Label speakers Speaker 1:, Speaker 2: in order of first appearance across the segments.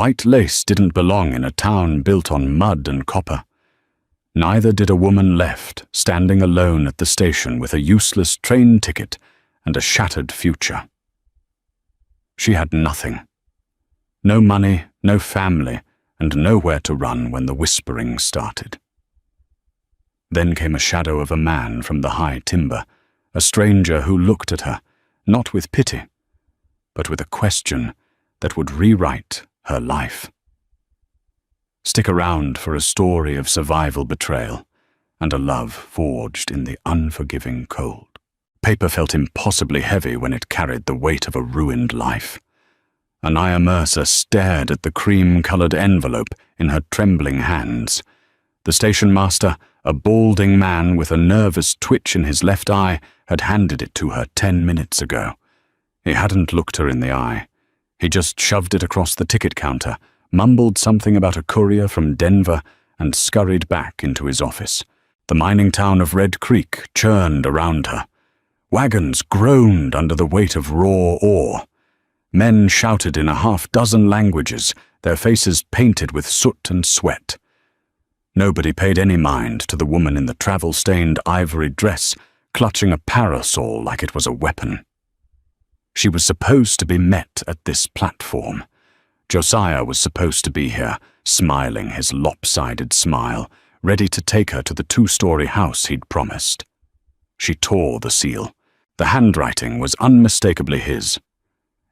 Speaker 1: White lace didn't belong in a town built on mud and copper. Neither did a woman left, standing alone at the station with a useless train ticket and a shattered future. She had nothing. No money, no family, and nowhere to run when the whispering started. Then came a shadow of a man from the high timber, a stranger who looked at her, not with pity, but with a question that would rewrite her life. Stick around for a story of survival betrayal and a love forged in the unforgiving cold. Paper felt impossibly heavy when it carried the weight of a ruined life. Anaya Mercer stared at the cream-colored envelope in her trembling hands. The station master, a balding man with a nervous twitch in his left eye, had handed it to her 10 minutes ago. He hadn't looked her in the eye. He just shoved it across the ticket counter, mumbled something about a courier from Denver, and scurried back into his office. The mining town of Red Creek churned around her. Wagons groaned under the weight of raw ore. Men shouted in a half-dozen languages, their faces painted with soot and sweat. Nobody paid any mind to the woman in the travel-stained ivory dress, clutching a parasol like it was a weapon. She was supposed to be met at this platform. Josiah was supposed to be here, smiling his lopsided smile, ready to take her to the 2-story house he'd promised. She tore the seal. The handwriting was unmistakably his.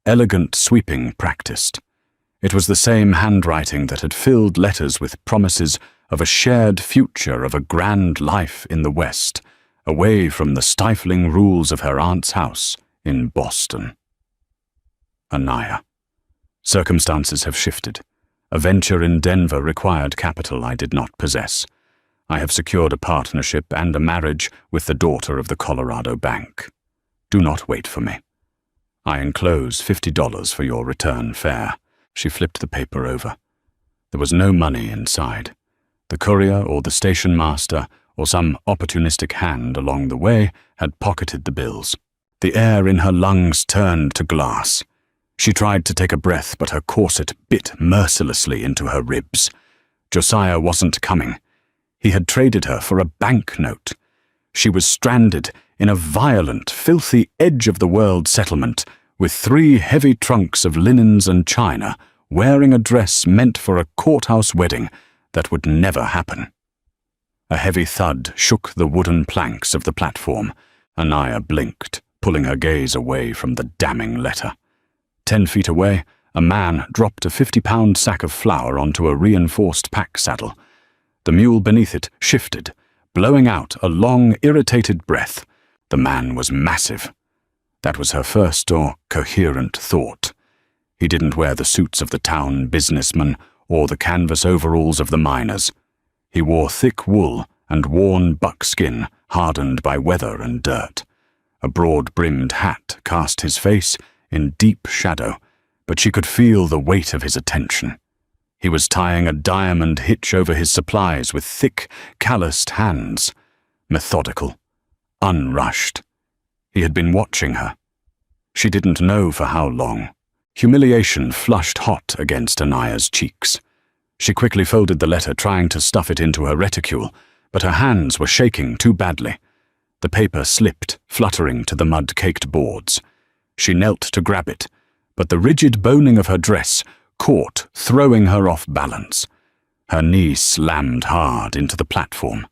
Speaker 1: Elegant sweeping practiced. It was the same handwriting that had filled letters with promises of a shared future of a grand life in the West, away from the stifling rules of her aunt's house in Boston. Anaya. Circumstances have shifted. A venture in Denver required capital I did not possess. I have secured a partnership and a marriage with the daughter of the Colorado Bank. Do not wait for me. I enclose $50 for your return fare. She flipped the paper over. There was no money inside. The courier or the station master or some opportunistic hand along the way had pocketed the bills. The air in her lungs turned to glass. She tried to take a breath, but her corset bit mercilessly into her ribs. Josiah wasn't coming. He had traded her for a banknote. She was stranded in a violent, filthy edge-of-the-world settlement with 3 heavy trunks of linens and china, wearing a dress meant for a courthouse wedding that would never happen. A heavy thud shook the wooden planks of the platform. Anaya blinked, pulling her gaze away from the damning letter. 10 feet away, a man dropped a 50-pound sack of flour onto a reinforced pack saddle. The mule beneath it shifted, blowing out a long, irritated breath. The man was massive. That was her first or coherent thought. He didn't wear the suits of the town businessmen or the canvas overalls of the miners. He wore thick wool and worn buckskin, hardened by weather and dirt. A broad-brimmed hat cast his face in deep shadow, but she could feel the weight of his attention. He was tying a diamond hitch over his supplies with thick, calloused hands. Methodical, unrushed. He had been watching her. She didn't know for how long. Humiliation flushed hot against Anaya's cheeks. She quickly folded the letter, trying to stuff it into her reticule, but her hands were shaking too badly. The paper slipped, fluttering to the mud-caked boards. She knelt to grab it, but the rigid boning of her dress caught, throwing her off balance. Her knee slammed hard into the platform.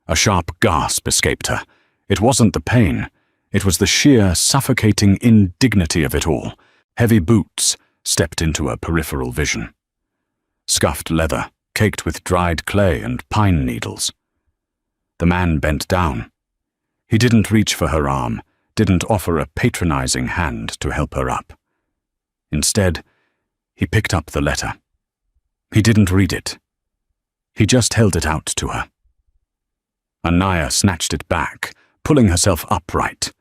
Speaker 1: A sharp gasp escaped her. It wasn't the pain. It was the sheer, suffocating indignity of it all. Heavy boots stepped into her peripheral vision. Scuffed leather, caked with dried clay and pine needles. The man bent down. He didn't reach for her arm, didn't offer a patronizing hand to help her up. Instead, he picked up the letter. He didn't read it. He just held it out to her. Anaya snatched it back, pulling herself upright.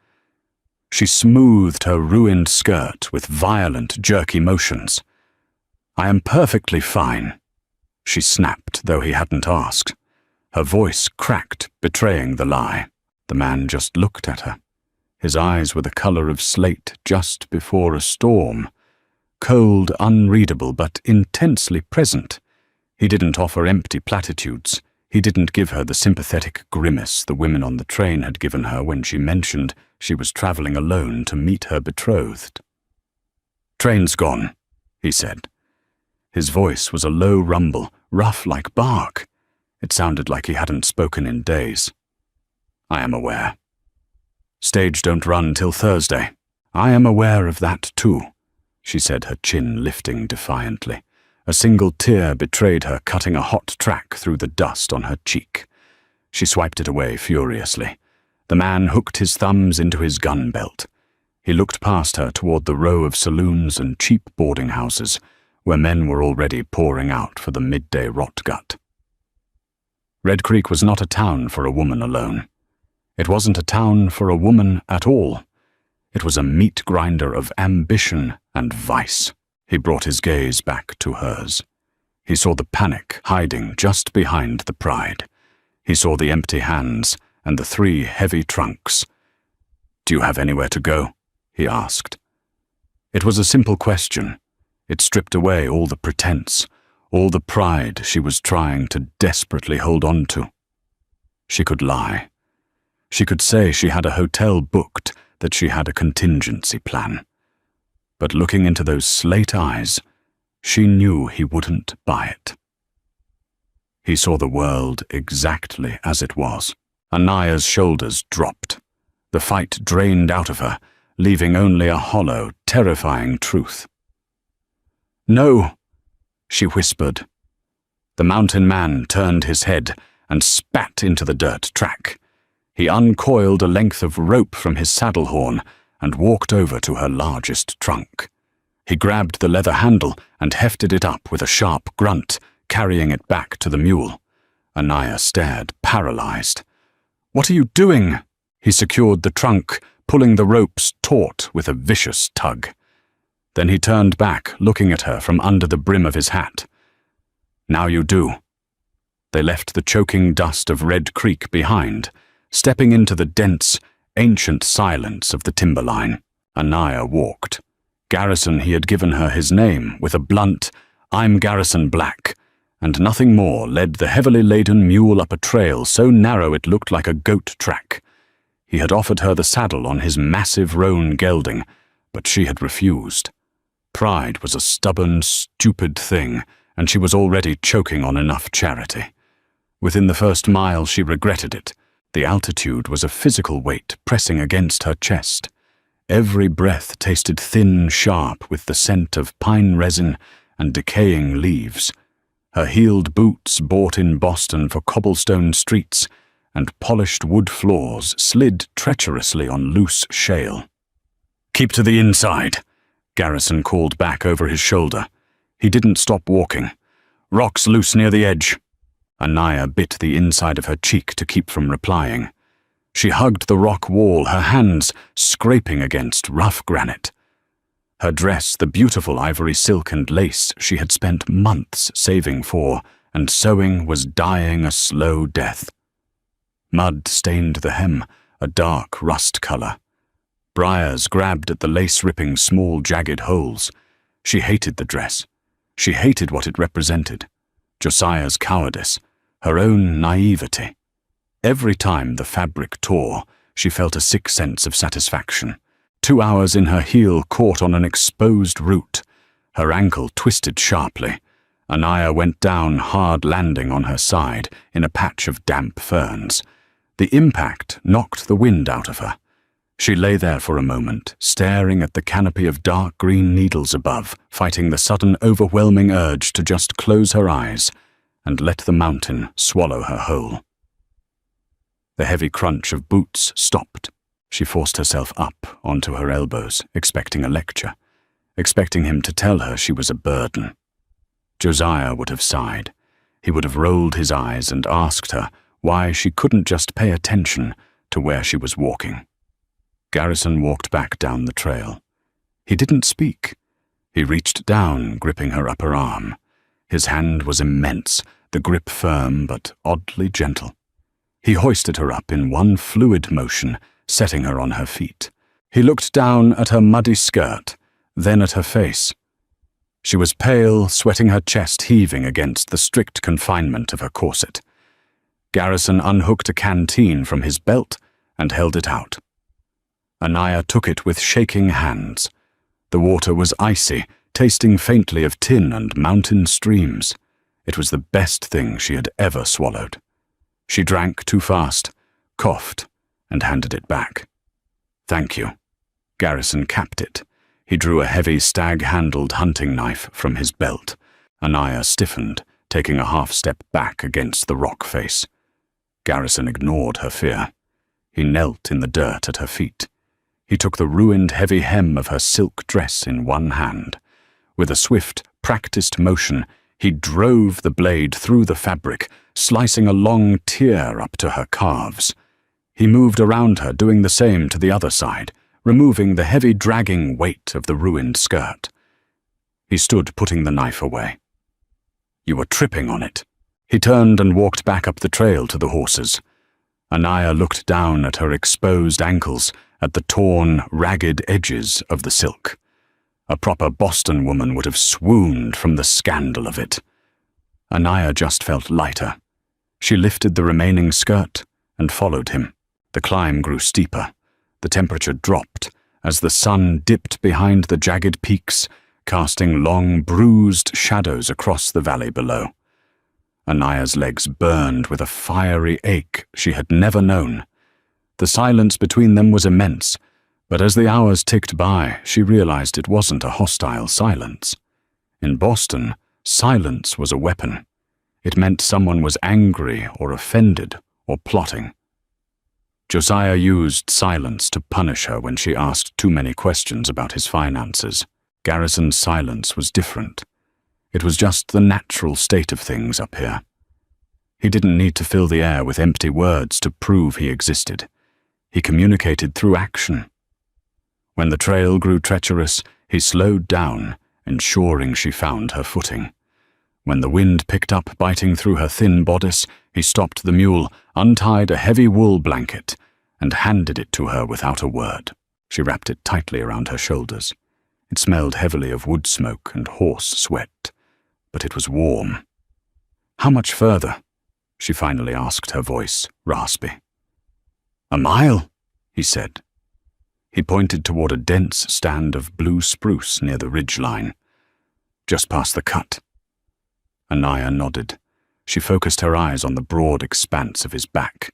Speaker 1: She smoothed her ruined skirt with violent, jerky motions. "I am perfectly fine," she snapped, though he hadn't asked. Her voice cracked, betraying the lie. The man just looked at her. His eyes were the color of slate just before a storm. cold, unreadable, but intensely present. He didn't offer empty platitudes. He didn't give her the sympathetic grimace the women on the train had given her when she mentioned she was traveling alone to meet her betrothed. "Train's gone," he said. His voice was a low rumble, rough like bark. It sounded like he hadn't spoken in days. "I am aware. Stage don't run till Thursday." "I am aware of that too," she said, her chin lifting defiantly. A single tear betrayed her, cutting a hot track through the dust on her cheek. She swiped it away furiously. The man hooked his thumbs into his gun belt. He looked past her toward the row of saloons and cheap boarding houses, where men were already pouring out for the midday rot gut. Red Creek was not a town for a woman alone. It wasn't a town for a woman at all. It was a meat grinder of ambition and vice. He brought his gaze back to hers. He saw the panic hiding just behind the pride. He saw the empty hands and the 3 heavy trunks. "Do you have anywhere to go?" he asked. It was a simple question. It stripped away all the pretense, all the pride she was trying to desperately hold on to. She could lie. She could say she had a hotel booked, that she had a contingency plan. But looking into those slate eyes, she knew he wouldn't buy it. He saw the world exactly as it was. Anaya's shoulders dropped. The fight drained out of her, leaving only a hollow, terrifying truth. "No," she whispered. The mountain man turned his head and spat into the dirt track. He uncoiled a length of rope from his saddle horn and walked over to her largest trunk. He grabbed the leather handle and hefted it up with a sharp grunt, carrying it back to the mule. Anaya stared, paralyzed. "What are you doing?" He secured the trunk, pulling the ropes taut with a vicious tug. Then he turned back, looking at her from under the brim of his hat. "Now you do." They left the choking dust of Red Creek behind, stepping into the dense, ancient silence of the timberline. Anaya walked. Garrison, he had given her his name with a blunt, "I'm Garrison Black," and nothing more led the heavily laden mule up a trail so narrow it looked like a goat track. He had offered her the saddle on his massive roan gelding, but she had refused. Pride was a stubborn, stupid thing, and she was already choking on enough charity. Within the first mile she regretted it. The altitude was a physical weight pressing against her chest. Every breath tasted thin, sharp with the scent of pine resin and decaying leaves. Her heeled boots, bought in Boston for cobblestone streets, and polished wood floors slid treacherously on loose shale. "Keep to the inside," Garrison called back over his shoulder. He didn't stop walking. "Rock's loose near the edge." Anaya bit the inside of her cheek to keep from replying. She hugged the rock wall, her hands scraping against rough granite. Her dress, the beautiful ivory silk and lace she had spent months saving for and sewing, was dying a slow death. Mud stained the hem, a dark rust color. Briars grabbed at the lace-ripping small jagged holes. She hated the dress. She hated what it represented. Josiah's cowardice, her own naivety. Every time the fabric tore, she felt a sick sense of satisfaction. 2 hours in her heel caught on an exposed root. Her ankle twisted sharply. Anaya went down, hard landing on her side in a patch of damp ferns. The impact knocked the wind out of her. She lay there for a moment, staring at the canopy of dark green needles above, fighting the sudden overwhelming urge to just close her eyes and let the mountain swallow her whole. The heavy crunch of boots stopped. She forced herself up onto her elbows, expecting a lecture, expecting him to tell her she was a burden. Josiah would have sighed. He would have rolled his eyes and asked her why she couldn't just pay attention to where she was walking. Garrison walked back down the trail. He didn't speak. He reached down, gripping her upper arm. His hand was immense, the grip firm but oddly gentle. He hoisted her up in one fluid motion, setting her on her feet. He looked down at her muddy skirt, then at her face. She was pale, sweating, her chest heaving against the strict confinement of her corset. Garrison unhooked a canteen from his belt and held it out. Anaya took it with shaking hands. The water was icy, tasting faintly of tin and mountain streams. It was the best thing she had ever swallowed. She drank too fast, coughed, and handed it back. "Thank you." Garrison capped it. He drew a heavy stag-handled hunting knife from his belt. Anaya stiffened, taking a half-step back against the rock face. Garrison ignored her fear. He knelt in the dirt at her feet. He took the ruined heavy hem of her silk dress in one hand. With a swift, practiced motion, he drove the blade through the fabric, slicing a long tear up to her calves. He moved around her, doing the same to the other side, removing the heavy dragging weight of the ruined skirt. He stood, putting the knife away. "You were tripping on it." He turned and walked back up the trail to the horses. Anaya looked down at her exposed ankles, at the torn, ragged edges of the silk. A proper Boston woman would have swooned from the scandal of it. Anaya just felt lighter. She lifted the remaining skirt and followed him. The climb grew steeper. The temperature dropped as the sun dipped behind the jagged peaks, casting long, bruised shadows across the valley below. Anaya's legs burned with a fiery ache she had never known. The silence between them was immense, but as the hours ticked by, she realized it wasn't a hostile silence. In Boston, silence was a weapon. It meant someone was angry or offended or plotting. Josiah used silence to punish her when she asked too many questions about his finances. Garrison's silence was different. It was just the natural state of things up here. He didn't need to fill the air with empty words to prove he existed. He communicated through action. When the trail grew treacherous, he slowed down, ensuring she found her footing. When the wind picked up, biting through her thin bodice, he stopped the mule, untied a heavy wool blanket, and handed it to her without a word. She wrapped it tightly around her shoulders. It smelled heavily of wood smoke and horse sweat, but it was warm. "How much further?" she finally asked, her voice raspy. "A mile," he said. He pointed toward a dense stand of blue spruce near the ridge line. "Just past the cut." Anaya nodded. She focused her eyes on the broad expanse of his back.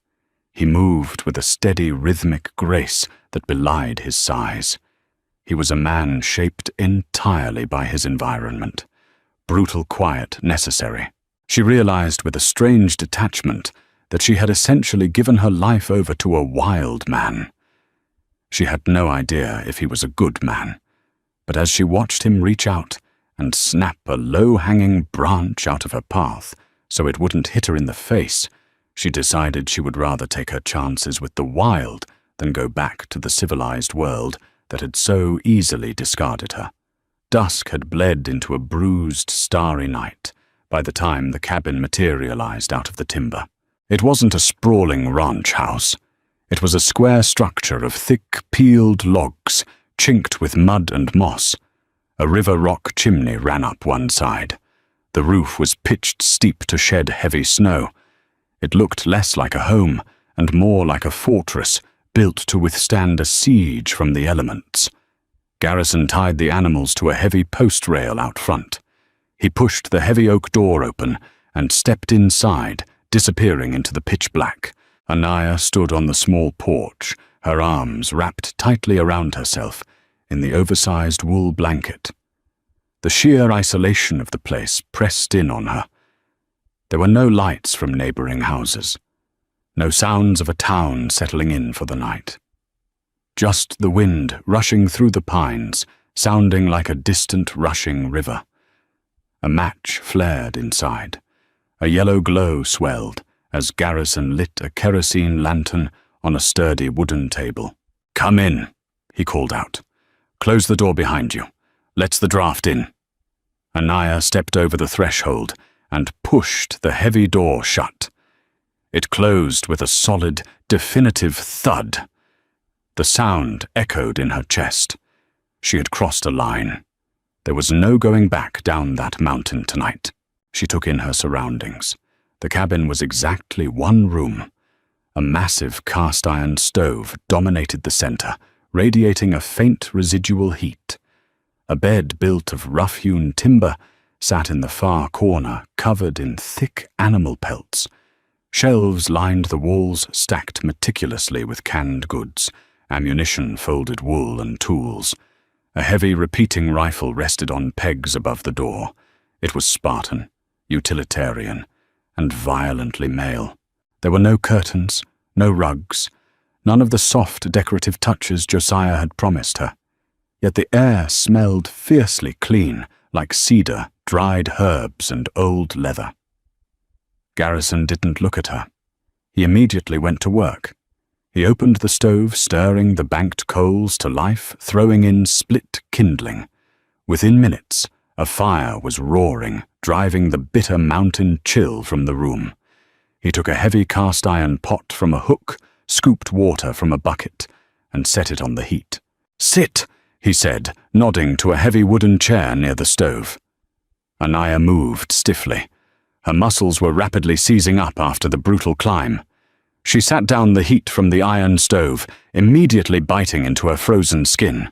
Speaker 1: He moved with a steady, rhythmic grace that belied his size. He was a man shaped entirely by his environment. Brutal quiet necessary. She realized with a strange detachment that she had essentially given her life over to a wild man. She had no idea if he was a good man, but as she watched him reach out and snap a low-hanging branch out of her path so it wouldn't hit her in the face, she decided she would rather take her chances with the wild than go back to the civilized world that had so easily discarded her. Dusk had bled into a bruised, starry night by the time the cabin materialized out of the timber. It wasn't a sprawling ranch house. It was a square structure of thick, peeled logs, chinked with mud and moss. A river rock chimney ran up one side. The roof was pitched steep to shed heavy snow. It looked less like a home and more like a fortress built to withstand a siege from the elements. Garrison tied the animals to a heavy post rail out front. He pushed the heavy oak door open and stepped inside, disappearing into the pitch black. Anaya stood on the small porch, her arms wrapped tightly around herself in the oversized wool blanket. The sheer isolation of the place pressed in on her. There were no lights from neighboring houses, no sounds of a town settling in for the night. Just the wind rushing through the pines, sounding like a distant rushing river. A match flared inside. A yellow glow swelled as Garrison lit a kerosene lantern on a sturdy wooden table. "Come in," he called out. "Close the door behind you. Let's the draft in." Anaya stepped over the threshold and pushed the heavy door shut. It closed with a solid, definitive thud. The sound echoed in her chest. She had crossed a line. There was no going back down that mountain tonight. She took in her surroundings. The cabin was exactly one room. A massive cast-iron stove dominated the center, radiating a faint residual heat. A bed built of rough-hewn timber sat in the far corner, covered in thick animal pelts. Shelves lined the walls, stacked meticulously with canned goods, ammunition, folded wool, and tools. A heavy repeating rifle rested on pegs above the door. It was Spartan, utilitarian, and violently male. There were no curtains, no rugs, none of the soft decorative touches Josiah had promised her. Yet the air smelled fiercely clean, like cedar, dried herbs, and old leather. Garrison didn't look at her. He immediately went to work. He opened the stove, stirring the banked coals to life, throwing in split kindling. Within minutes, a fire was roaring, driving the bitter mountain chill from the room. He took a heavy cast-iron pot from a hook, scooped water from a bucket, and set it on the heat. "Sit," he said, nodding to a heavy wooden chair near the stove. Anaya moved stiffly. Her muscles were rapidly seizing up after the brutal climb. She sat down the heat from the iron stove, immediately biting into her frozen skin.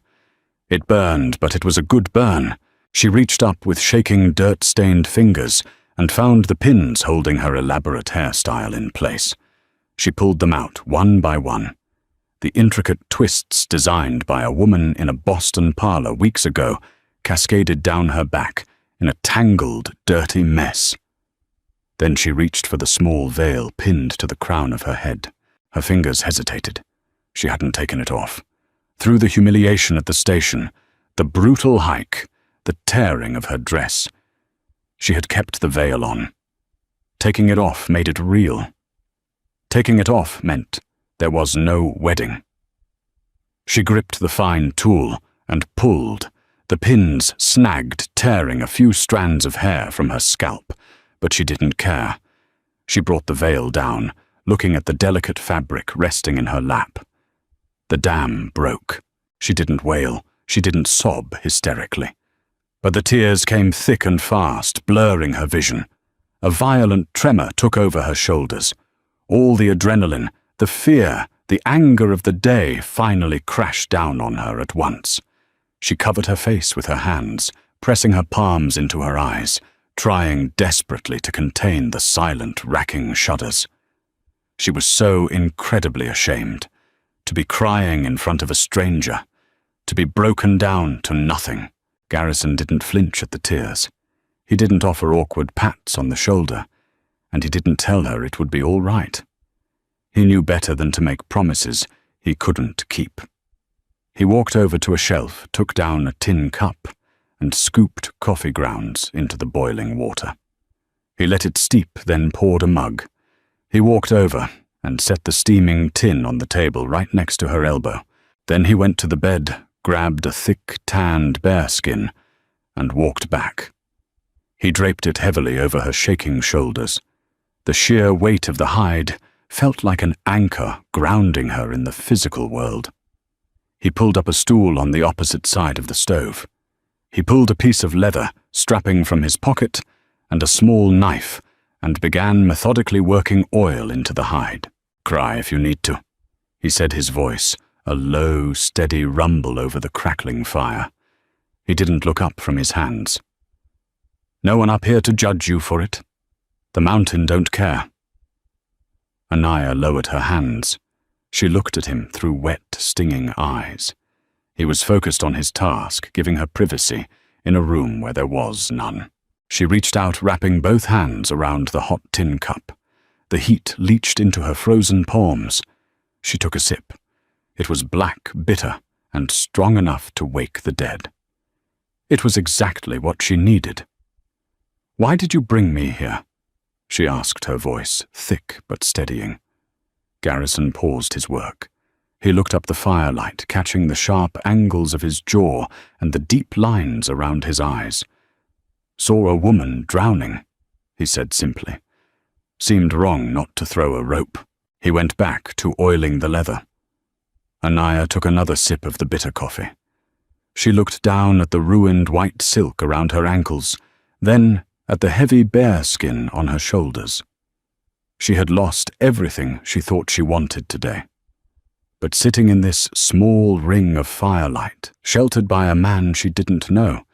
Speaker 1: It burned, but it was a good burn. She reached up with shaking, dirt-stained fingers and found the pins holding her elaborate hairstyle in place. She pulled them out, one by one. The intricate twists designed by a woman in a Boston parlor weeks ago cascaded down her back in a tangled, dirty mess. Then she reached for the small veil pinned to the crown of her head. Her fingers hesitated. She hadn't taken it off. Through the humiliation at the station, the brutal hike, the tearing of her dress, she had kept the veil on. Taking it off made it real. Taking it off meant there was no wedding. She gripped the fine tool and pulled. The pins snagged, tearing a few strands of hair from her scalp, but she didn't care. She brought the veil down, looking at the delicate fabric resting in her lap. The dam broke. She didn't wail. She didn't sob hysterically. But the tears came thick and fast, blurring her vision. A violent tremor took over her shoulders. All the adrenaline, the fear, the anger of the day finally crashed down on her at once. She covered her face with her hands, pressing her palms into her eyes, trying desperately to contain the silent, racking shudders. She was so incredibly ashamed. To be crying in front of a stranger. To be broken down to nothing. Garrison didn't flinch at the tears. He didn't offer awkward pats on the shoulder, and he didn't tell her it would be all right. He knew better than to make promises he couldn't keep. He walked over to a shelf, took down a tin cup, and scooped coffee grounds into the boiling water. He let it steep, then poured a mug. He walked over and set the steaming tin on the table right next to her elbow. Then he went to the bed, grabbed a thick, tanned bearskin, and walked back. He draped it heavily over her shaking shoulders. The sheer weight of the hide felt like an anchor grounding her in the physical world. He pulled up a stool on the opposite side of the stove. He pulled a piece of leather, strapping from his pocket, and a small knife, and began methodically working oil into the hide. "Cry if you need to," he said, his voice a low, steady rumble over the crackling fire. He didn't look up from his hands. "No one up here to judge you for it. The mountain don't care." Anaya lowered her hands. She looked at him through wet, stinging eyes. He was focused on his task, giving her privacy in a room where there was none. She reached out, wrapping both hands around the hot tin cup. The heat leached into her frozen palms. She took a sip. It was black, bitter, and strong enough to wake the dead. It was exactly what she needed. "Why did you bring me here?" she asked, her voice thick but steadying. Garrison paused his work. He looked up the firelight, catching the sharp angles of his jaw and the deep lines around his eyes. "Saw a woman drowning," he said simply. Seemed wrong not to throw a rope. He went back to oiling the leather. Anaya took another sip of the bitter coffee. She looked down at the ruined white silk around her ankles, then at the heavy bear skin on her shoulders. She had lost everything she thought she wanted today. But sitting in this small ring of firelight, sheltered by a man she didn't know,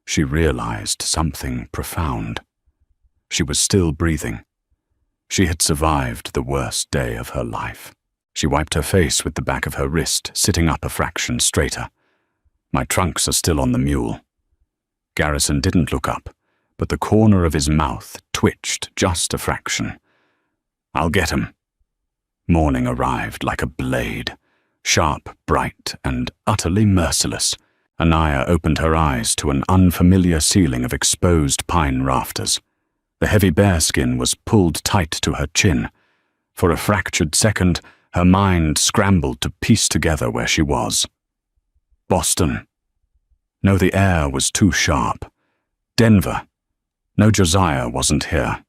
Speaker 1: she realized something profound. She was still breathing. She had survived the worst day of her life. She wiped her face with the back of her wrist, sitting up a fraction straighter. My trunks are still on the mule. Garrison didn't look up, but the corner of his mouth twitched just a fraction. I'll get him. Morning arrived like a blade, sharp, bright, and utterly merciless. Anaya opened her eyes to an unfamiliar ceiling of exposed pine rafters. The heavy bearskin was pulled tight to her chin. For a fractured second, her mind scrambled to piece together where she was. Boston. No, the air was too sharp. Denver. No, Josiah wasn't here.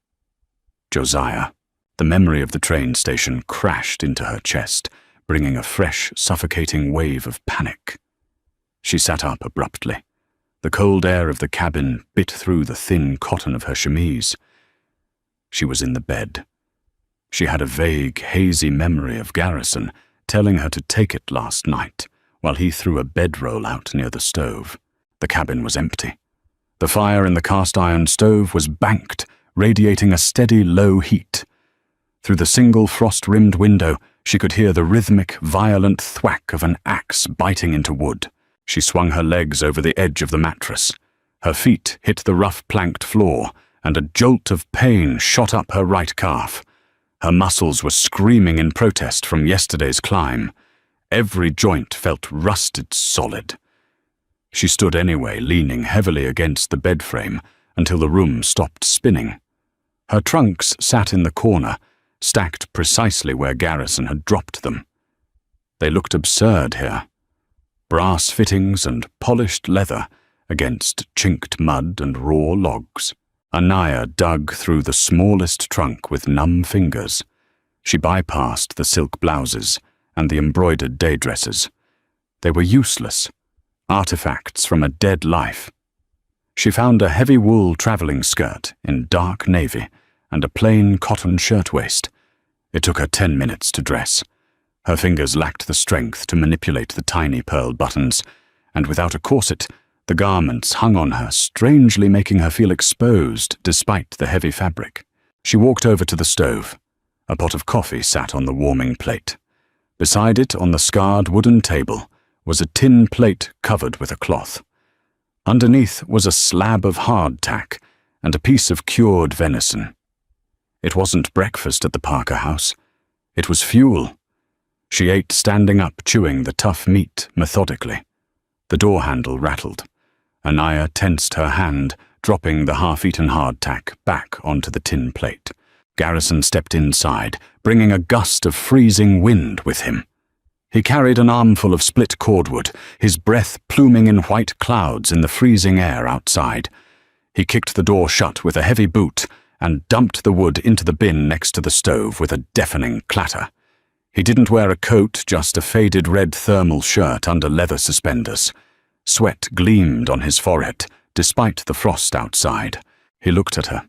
Speaker 1: Josiah. The memory of the train station crashed into her chest, bringing a fresh, suffocating wave of panic. She sat up abruptly. The cold air of the cabin bit through the thin cotton of her chemise. She was in the bed. She had a vague, hazy memory of Garrison telling her to take it last night, while he threw a bedroll out near the stove. The cabin was empty. The fire in the cast-iron stove was banked, radiating a steady, low heat. Through the single frost-rimmed window, she could hear the rhythmic, violent thwack of an axe biting into wood. She swung her legs over the edge of the mattress. Her feet hit the rough planked floor, and a jolt of pain shot up her right calf. Her muscles were screaming in protest from yesterday's climb. Every joint felt rusted solid. She stood anyway, leaning heavily against the bed frame until the room stopped spinning. Her trunks sat in the corner, stacked precisely where Garrison had dropped them. They looked absurd here. Brass fittings and polished leather against chinked mud and raw logs. Anaya dug through the smallest trunk with numb fingers. She bypassed the silk blouses and the embroidered day dresses. They were useless, artifacts from a dead life. She found a heavy wool traveling skirt in dark navy and a plain cotton shirtwaist. It took her 10 minutes to dress. Her fingers lacked the strength to manipulate the tiny pearl buttons, and without a corset, the garments hung on her, strangely making her feel exposed despite the heavy fabric. She walked over to the stove. A pot of coffee sat on the warming plate. Beside it, on the scarred wooden table, was a tin plate covered with a cloth. Underneath was a slab of hardtack and a piece of cured venison. It wasn't breakfast at the Parker house. It was fuel. She ate standing up, chewing the tough meat methodically. The door handle rattled. Anaya tensed her hand, dropping the half-eaten hardtack back onto the tin plate. Garrison stepped inside, bringing a gust of freezing wind with him. He carried an armful of split cordwood, his breath pluming in white clouds in the freezing air outside. He kicked the door shut with a heavy boot and dumped the wood into the bin next to the stove with a deafening clatter. He didn't wear a coat, just a faded red thermal shirt under leather suspenders. Sweat gleamed on his forehead, despite the frost outside. He looked at her.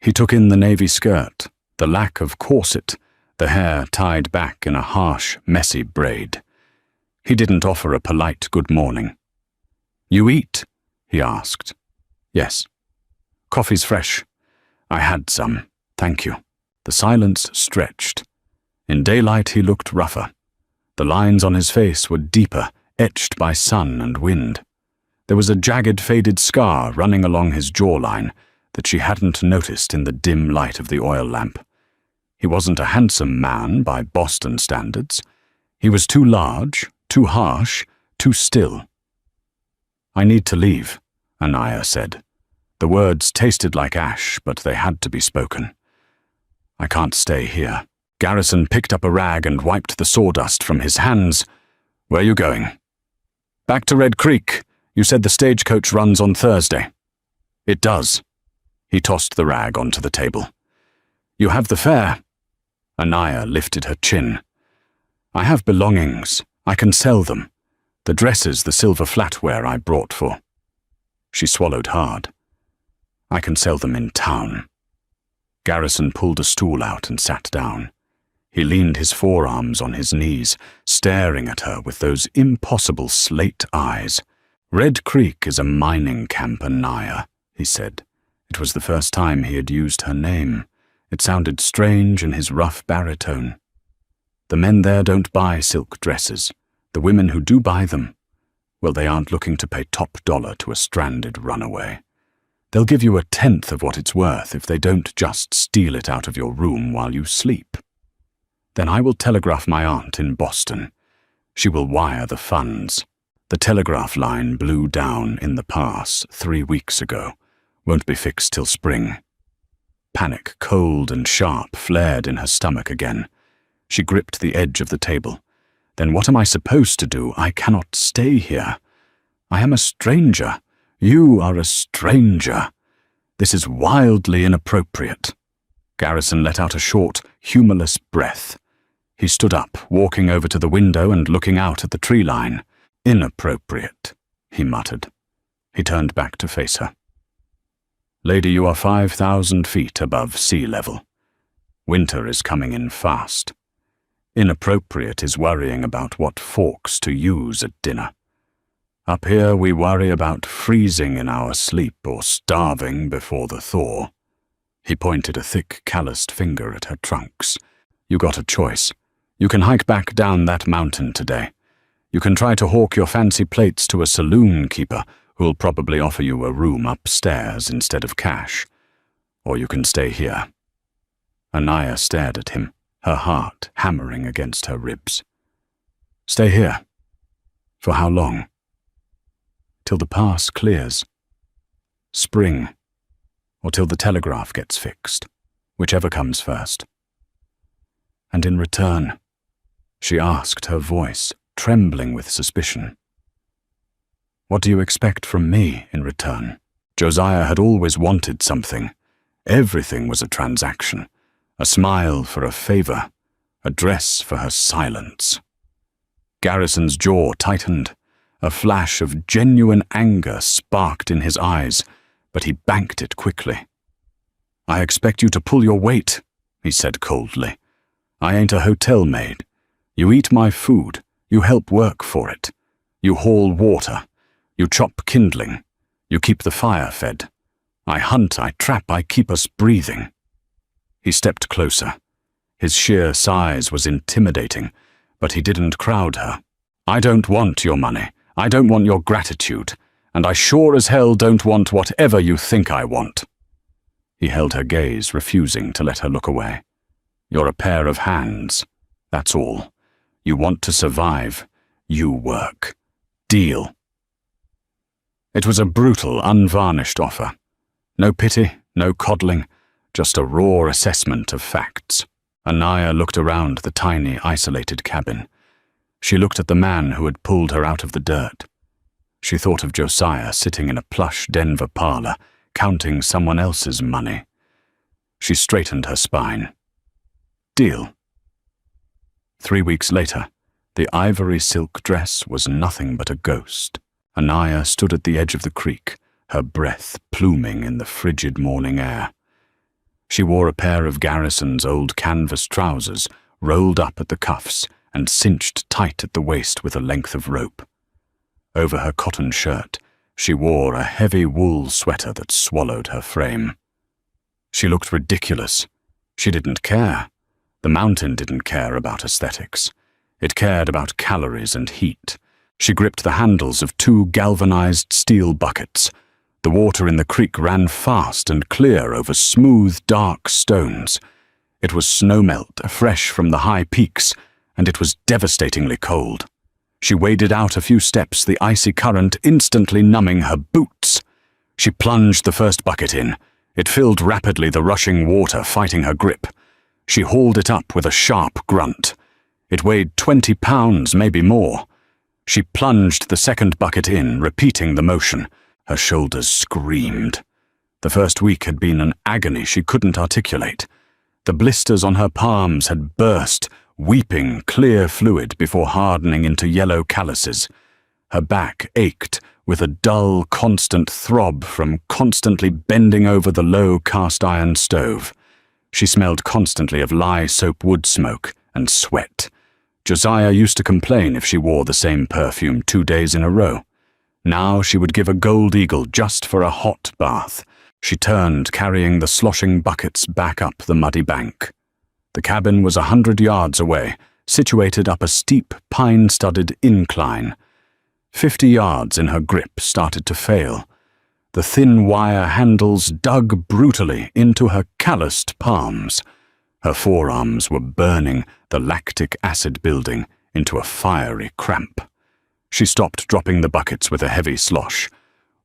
Speaker 1: He took in the navy skirt, the lack of corset, the hair tied back in a harsh, messy braid. He didn't offer a polite good morning. "You eat?" he asked. "Yes." "Coffee's fresh." "I had some, thank you." The silence stretched. In daylight he looked rougher. The lines on his face were deeper, etched by sun and wind. There was a jagged, faded scar running along his jawline that she hadn't noticed in the dim light of the oil lamp. He wasn't a handsome man by Boston standards. He was too large, too harsh, too still. "I need to leave," Anaya said. The words tasted like ash, but they had to be spoken. "I can't stay here." Garrison picked up a rag and wiped the sawdust from his hands. "Where are you going?" "Back to Red Creek. You said the stagecoach runs on Thursday." "It does." He tossed the rag onto the table. "You have the fare." Anaya lifted her chin. "I have belongings. I can sell them. The dresses, the silver flatware I brought for. She swallowed hard. I can sell them in town. Garrison pulled a stool out and sat down. He leaned his forearms on his knees, staring at her with those impossible slate eyes. Red Creek is a mining camp, Anaya, he said. It was the first time he had used her name. It sounded strange in his rough baritone. The men there don't buy silk dresses. The women who do buy them, well, they aren't looking to pay top dollar to a stranded runaway. They'll give you 1/10 of what it's worth if they don't just steal it out of your room while you sleep. Then I will telegraph my aunt in Boston. She will wire the funds. The telegraph line blew down in the pass 3 weeks ago. Won't be fixed till spring. Panic, cold and sharp, flared in her stomach again. She gripped the edge of the table. Then what am I supposed to do? I cannot stay here. I am a stranger. You are a stranger. This is wildly inappropriate. Garrison let out a short, humorless breath. He stood up, walking over to the window and looking out at the tree line. Inappropriate, he muttered. He turned back to face her. Lady, you are 5,000 feet above sea level. Winter is coming in fast. Inappropriate is worrying about what forks to use at dinner. Up here we worry about freezing in our sleep or starving before the thaw. He pointed a thick, calloused finger at her trunks. You got a choice. You can hike back down that mountain today. You can try to hawk your fancy plates to a saloon keeper who'll probably offer you a room upstairs instead of cash. Or you can stay here. Anaya stared at him, her heart hammering against her ribs. Stay here. For how long? Till the pass clears. Spring. Or till the telegraph gets fixed, whichever comes first. And in return, she asked, her voice trembling with suspicion. What do you expect from me in return? Josiah had always wanted something. Everything was a transaction. A smile for a favor, a dress for her silence. Garrison's jaw tightened. A flash of genuine anger sparked in his eyes, but he banked it quickly. I expect you to pull your weight, he said coldly. I ain't a hotel maid. You eat my food. You help work for it. You haul water. You chop kindling. You keep the fire fed. I hunt, I trap, I keep us breathing. He stepped closer. His sheer size was intimidating, but he didn't crowd her. I don't want your money. I don't want your gratitude. And I sure as hell don't want whatever you think I want. He held her gaze, refusing to let her look away. You're a pair of hands. That's all. You want to survive. You work. Deal. It was a brutal, unvarnished offer. No pity, no coddling, just a raw assessment of facts. Anaya looked around the tiny, isolated cabin. She looked at the man who had pulled her out of the dirt. She thought of Josiah sitting in a plush Denver parlor, counting someone else's money. She straightened her spine. Deal. 3 weeks later, the ivory silk dress was nothing but a ghost. Anaya stood at the edge of the creek, her breath pluming in the frigid morning air. She wore a pair of Garrison's old canvas trousers, rolled up at the cuffs and cinched tight at the waist with a length of rope. Over her cotton shirt, she wore a heavy wool sweater that swallowed her frame. She looked ridiculous. She didn't care. The mountain didn't care about aesthetics. It cared about calories and heat. She gripped the handles of 2 galvanized steel buckets. The water in the creek ran fast and clear over smooth, dark stones. It was snowmelt, fresh from the high peaks, and it was devastatingly cold. She waded out a few steps, the icy current instantly numbing her boots. She plunged the first bucket in. It filled rapidly, the rushing water fighting her grip. She hauled it up with a sharp grunt. It weighed 20 pounds, maybe more. She plunged the second bucket in, repeating the motion. Her shoulders screamed. The first week had been an agony she couldn't articulate. The blisters on her palms had burst, weeping clear fluid before hardening into yellow calluses. Her back ached with a dull, constant throb from constantly bending over the low cast-iron stove. She smelled constantly of lye soap wood smoke and sweat. Josiah used to complain if she wore the same perfume 2 days in a row. Now she would give a gold eagle just for a hot bath. She turned, carrying the sloshing buckets back up the muddy bank. The cabin was 100 yards away, situated up a steep, pine-studded incline. 50 yards in her grip started to fail. The thin wire handles dug brutally into her calloused palms. Her forearms were burning, the lactic acid building into a fiery cramp. She stopped dropping the buckets with a heavy slosh.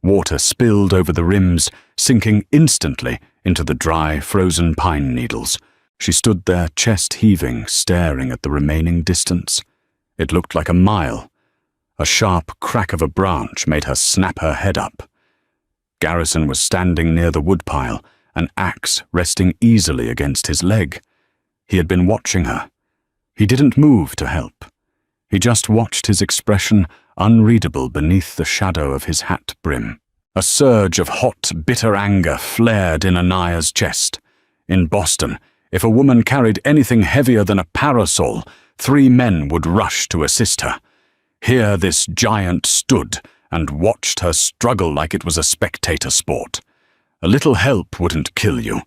Speaker 1: Water spilled over the rims, sinking instantly into the dry, frozen pine needles. She stood there, chest heaving, staring at the remaining distance. It looked like a mile. A sharp crack of a branch made her snap her head up. Garrison was standing near the woodpile, an axe resting easily against his leg. He had been watching her. He didn't move to help. He just watched, his expression unreadable beneath the shadow of his hat brim. A surge of hot, bitter anger flared in Anaya's chest. In Boston, if a woman carried anything heavier than a parasol, 3 men would rush to assist her. Here this giant stood and watched her struggle like it was a spectator sport. "A little help wouldn't kill you,"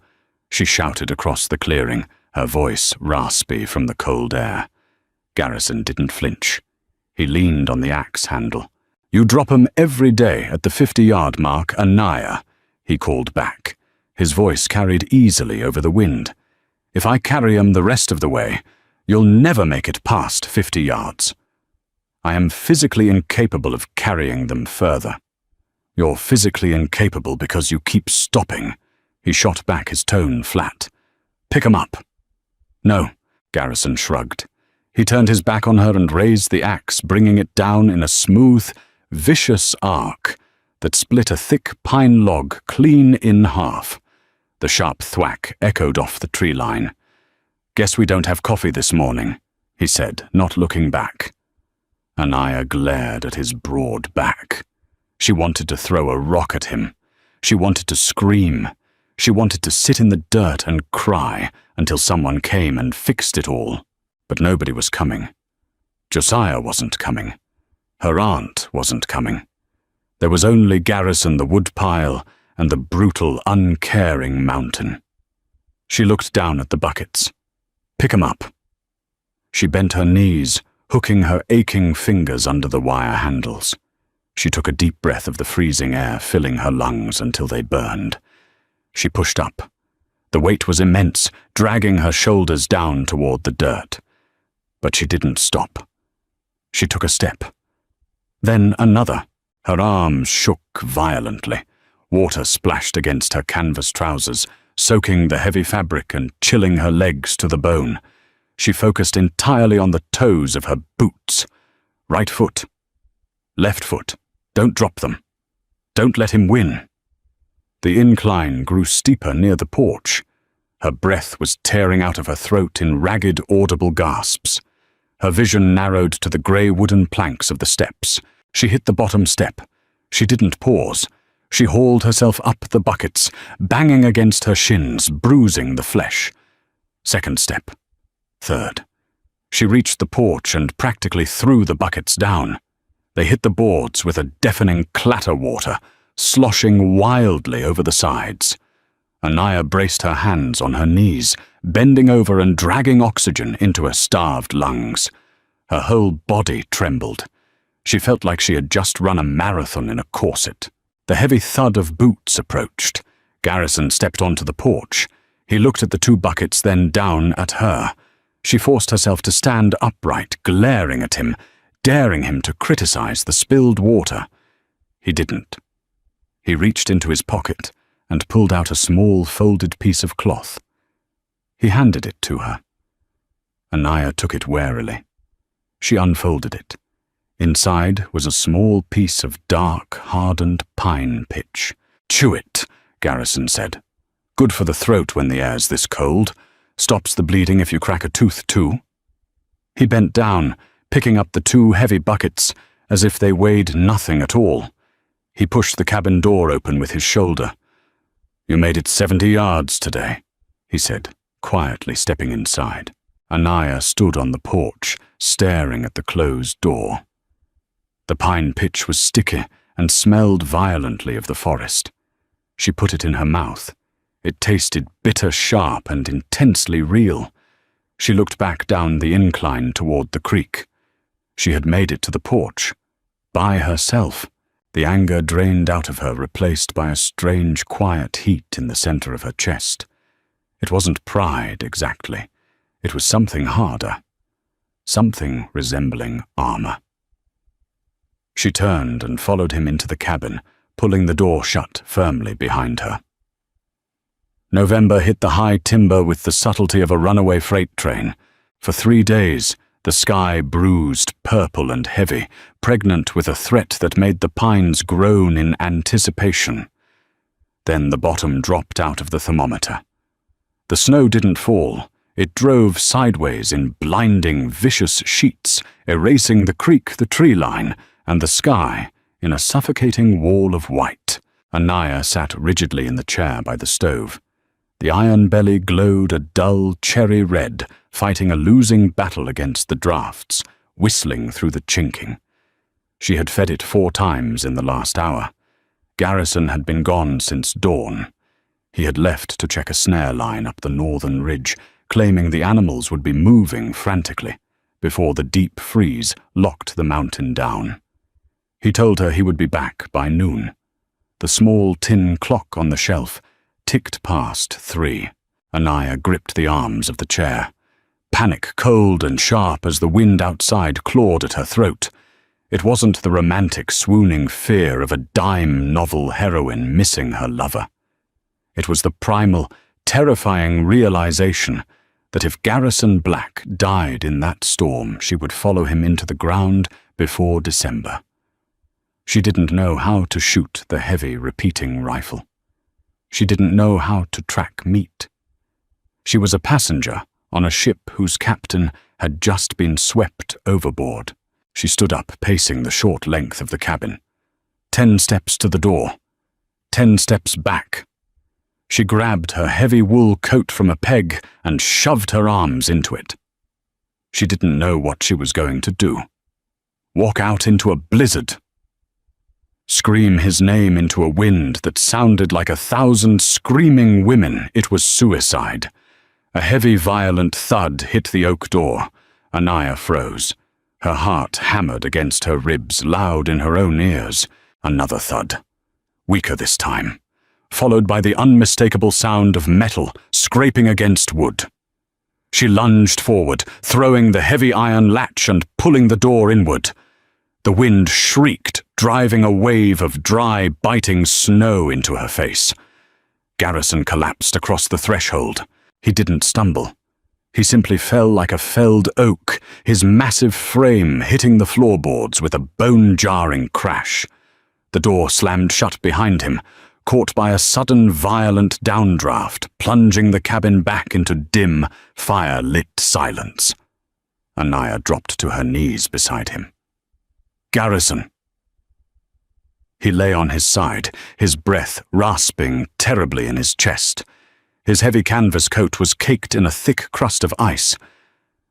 Speaker 1: she shouted across the clearing, her voice raspy from the cold air. Garrison didn't flinch. He leaned on the axe handle. "You drop 'em every day at the 50-yard mark, Anaya," he called back. His voice carried easily over the wind. "If I carry 'em the rest of the way, you'll never make it past 50 yards. I am physically incapable of carrying them further." "You're physically incapable because you keep stopping." He shot back, his tone flat. "Pick 'em up." "No," Garrison shrugged. He turned his back on her and raised the axe, bringing it down in a smooth, vicious arc that split a thick pine log clean in half. The sharp thwack echoed off the tree line. "Guess we don't have coffee this morning," he said, not looking back. Anaya glared at his broad back. She wanted to throw a rock at him. She wanted to scream. She wanted to sit in the dirt and cry until someone came and fixed it all. But nobody was coming. Josiah wasn't coming. Her aunt wasn't coming. There was only Garrison, the woodpile, and the brutal, uncaring mountain. She looked down at the buckets. "Pick 'em up." She bent her knees, hooking her aching fingers under the wire handles. She took a deep breath of the freezing air, filling her lungs until they burned. She pushed up. The weight was immense, dragging her shoulders down toward the dirt. But she didn't stop. She took a step. Then another. Her arms shook violently. Water splashed against her canvas trousers, soaking the heavy fabric and chilling her legs to the bone. She focused entirely on the toes of her boots. Right foot. Left foot. Don't drop them. Don't let him win. The incline grew steeper near the porch. Her breath was tearing out of her throat in ragged, audible gasps. Her vision narrowed to the grey wooden planks of the steps. She hit the bottom step. She didn't pause. She hauled herself up the buckets, banging against her shins, bruising the flesh. Second step. Third. She reached the porch and practically threw the buckets down. They hit the boards with a deafening clatter water, sloshing wildly over the sides. Anaya braced her hands on her knees, bending over and dragging oxygen into her starved lungs. Her whole body trembled. She felt like she had just run a marathon in a corset. The heavy thud of boots approached. Garrison stepped onto the porch. He looked at the 2 buckets, then down at her. She forced herself to stand upright, glaring at him, daring him to criticize the spilled water. He didn't. He reached into his pocket and pulled out a small folded piece of cloth. He handed it to her. Anaya took it warily. She unfolded it. Inside was a small piece of dark, hardened pine pitch. "Chew it," Garrison said. "Good for the throat when the air's this cold. Stops the bleeding if you crack a tooth, too." He bent down, picking up the 2 heavy buckets, as if they weighed nothing at all. He pushed the cabin door open with his shoulder. "You made it 70 yards today," he said, quietly stepping inside. Anaya stood on the porch, staring at the closed door. The pine pitch was sticky and smelled violently of the forest. She put it in her mouth. It tasted bitter sharp and intensely real. She looked back down the incline toward the creek. She had made it to the porch. By herself. The anger drained out of her, replaced by a strange, quiet heat in the center of her chest. It wasn't pride, exactly. It was something harder. Something resembling armor. She turned and followed him into the cabin, pulling the door shut firmly behind her. November hit the high timber with the subtlety of a runaway freight train. For 3 days, the sky bruised, purple and heavy, pregnant with a threat that made the pines groan in anticipation. Then the bottom dropped out of the thermometer. The snow didn't fall. It drove sideways in blinding, vicious sheets, erasing the creek, the tree line, and the sky in a suffocating wall of white. Anaya sat rigidly in the chair by the stove. The iron belly glowed a dull cherry red, fighting a losing battle against the drafts, whistling through the chinking. She had fed it 4 times in the last hour. Garrison had been gone since dawn. He had left to check a snare line up the northern ridge, claiming the animals would be moving frantically before the deep freeze locked the mountain down. He told her he would be back by noon. The small tin clock on the shelf ticked past 3. Anaya gripped the arms of the chair. Panic cold and sharp as the wind outside clawed at her throat. It wasn't the romantic, swooning fear of a dime novel heroine missing her lover. It was the primal, terrifying realization that if Garrison Black died in that storm, she would follow him into the ground before December. She didn't know how to shoot the heavy, repeating rifle. She didn't know how to track meat. She was a passenger on a ship whose captain had just been swept overboard. She stood up, pacing the short length of the cabin. 10 steps to the door. 10 steps back. She grabbed her heavy wool coat from a peg and shoved her arms into it. She didn't know what she was going to do. Walk out into a blizzard. Scream his name into a wind that sounded like 1,000 screaming women. It was suicide. A heavy, violent thud hit the oak door. Anaya froze. Her heart hammered against her ribs, loud in her own ears. Another thud. Weaker this time, followed by the unmistakable sound of metal scraping against wood. She lunged forward, throwing the heavy iron latch and pulling the door inward. The wind shrieked, driving a wave of dry, biting snow into her face. Garrison collapsed across the threshold. He didn't stumble. He simply fell like a felled oak, his massive frame hitting the floorboards with a bone-jarring crash. The door slammed shut behind him, caught by a sudden violent downdraft, plunging the cabin back into dim, fire-lit silence. Anaya dropped to her knees beside him. "Garrison." He lay on his side, his breath rasping terribly in his chest. His heavy canvas coat was caked in a thick crust of ice.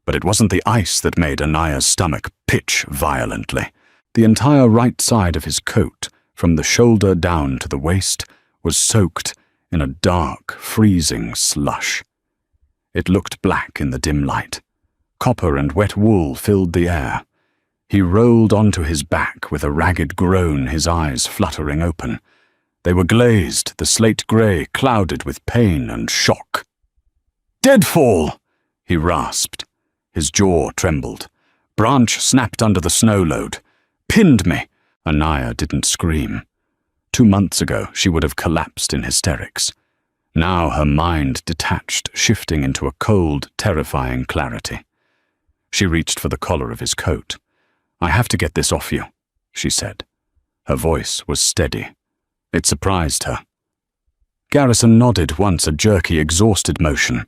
Speaker 1: But it wasn't the ice that made Anaya's stomach pitch violently. The entire right side of his coat, from the shoulder down to the waist, was soaked in a dark, freezing slush. It looked black in the dim light. Copper and wet wool filled the air. He rolled onto his back with a ragged groan, his eyes fluttering open. They were glazed, the slate grey, clouded with pain and shock. "Deadfall!" he rasped. His jaw trembled. Branch snapped under the snow load. "Pinned me!" Anaya didn't scream. 2 months ago, she would have collapsed in hysterics. Now her mind detached, shifting into a cold, terrifying clarity. She reached for the collar of his coat. "I have to get this off you," she said. Her voice was steady. It surprised her. Garrison nodded once, a jerky, exhausted motion.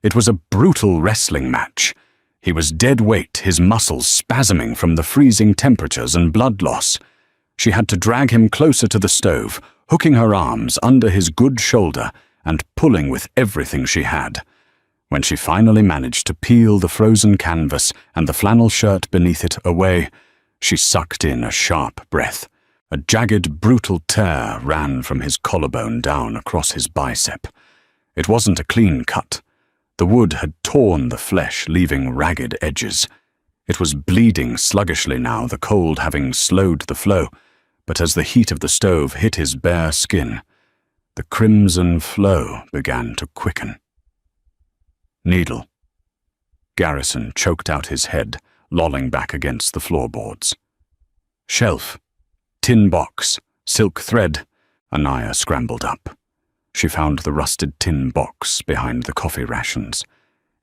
Speaker 1: It was a brutal wrestling match. He was dead weight, his muscles spasming from the freezing temperatures and blood loss. She had to drag him closer to the stove, hooking her arms under his good shoulder and pulling with everything she had. When she finally managed to peel the frozen canvas and the flannel shirt beneath it away, she sucked in a sharp breath. A jagged, brutal tear ran from his collarbone down across his bicep. It wasn't a clean cut. The wood had torn the flesh, leaving ragged edges. It was bleeding sluggishly now, the cold having slowed the flow, but as the heat of the stove hit his bare skin, the crimson flow began to quicken. Needle. Garrison choked out his head, lolling back against the floorboards. Shelf. Tin box. Silk thread. Anaya scrambled up. She found the rusted tin box behind the coffee rations.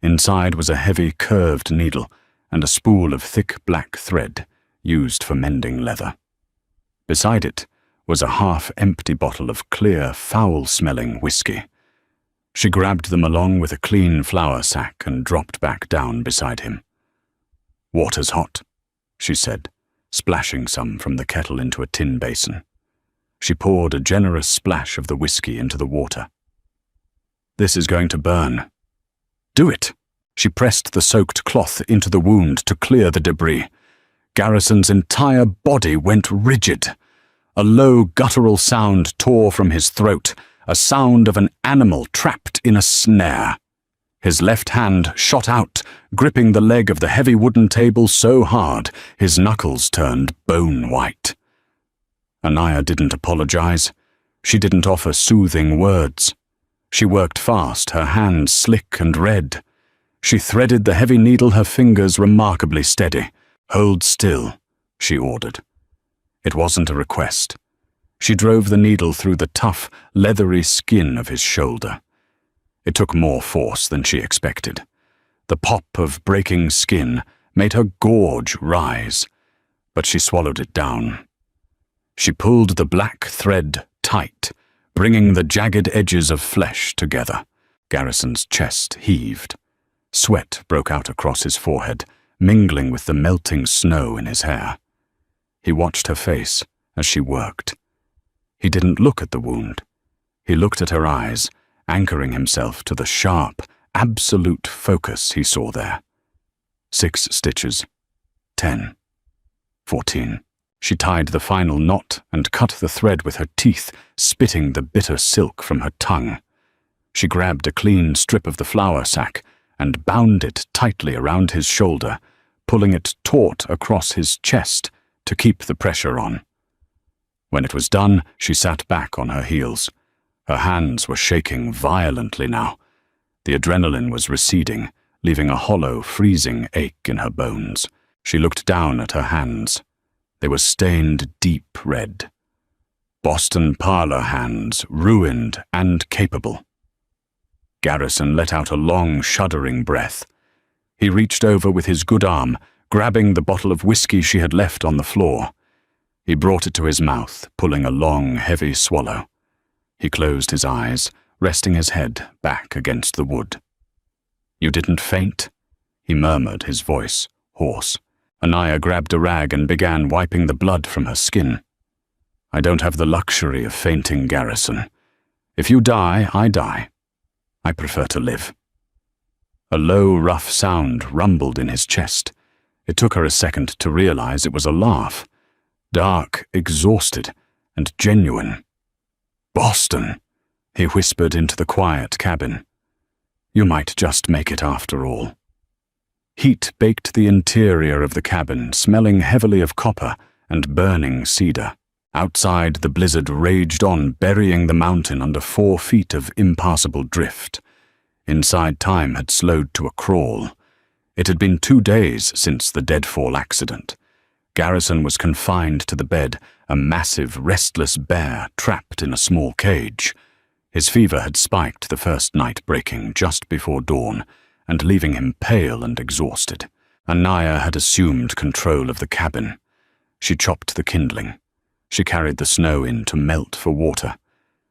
Speaker 1: Inside was a heavy, curved needle and a spool of thick black thread used for mending leather. Beside it was a half-empty bottle of clear, foul-smelling whiskey. She grabbed them along with a clean flour sack and dropped back down beside him. "Water's hot," she said, splashing some from the kettle into a tin basin. She poured a generous splash of the whiskey into the water. "This is going to burn." "Do it." She pressed the soaked cloth into the wound to clear the debris. Garrison's entire body went rigid. A low, guttural sound tore from his throat, a sound of an animal trapped in a snare. His left hand shot out, gripping the leg of the heavy wooden table so hard his knuckles turned bone-white. Anaya didn't apologize. She didn't offer soothing words. She worked fast, her hands slick and red. She threaded the heavy needle, her fingers remarkably steady. "Hold still," she ordered. It wasn't a request. She drove the needle through the tough, leathery skin of his shoulder. It took more force than she expected. The pop of breaking skin made her gorge rise, but she swallowed it down. She pulled the black thread tight, bringing the jagged edges of flesh together. Garrison's chest heaved. Sweat broke out across his forehead, mingling with the melting snow in his hair. He watched her face as she worked. He didn't look at the wound. He looked at her eyes, anchoring himself to the sharp, absolute focus he saw there. 6 stitches. 10. 14. She tied the final knot and cut the thread with her teeth, spitting the bitter silk from her tongue. She grabbed a clean strip of the flour sack and bound it tightly around his shoulder, pulling it taut across his chest to keep the pressure on. When it was done, she sat back on her heels. Her hands were shaking violently now. The adrenaline was receding, leaving a hollow, freezing ache in her bones. She looked down at her hands. They were stained deep red. Boston parlor hands, ruined and capable. Garrison let out a long, shuddering breath. He reached over with his good arm, grabbing the bottle of whiskey she had left on the floor. He brought it to his mouth, pulling a long, heavy swallow. He closed his eyes, resting his head back against the wood. "You didn't faint?" he murmured, his voice hoarse. Anaya grabbed a rag and began wiping the blood from her skin. "I don't have the luxury of fainting, Garrison. If you die, I die. I prefer to live." A low, rough sound rumbled in his chest. It took her a second to realize it was a laugh. Dark, exhausted, and genuine. "Boston," he whispered into the quiet cabin. "You might just make it after all." Heat baked the interior of the cabin, smelling heavily of copper and burning cedar. Outside, the blizzard raged on, burying the mountain under 4 feet of impassable drift. Inside, time had slowed to a crawl. It had been 2 days since the deadfall accident. Garrison was confined to the bed, a massive, restless bear trapped in a small cage. His fever had spiked the first night breaking just before dawn, and leaving him pale and exhausted. Anaya had assumed control of the cabin. She chopped the kindling. She carried the snow in to melt for water.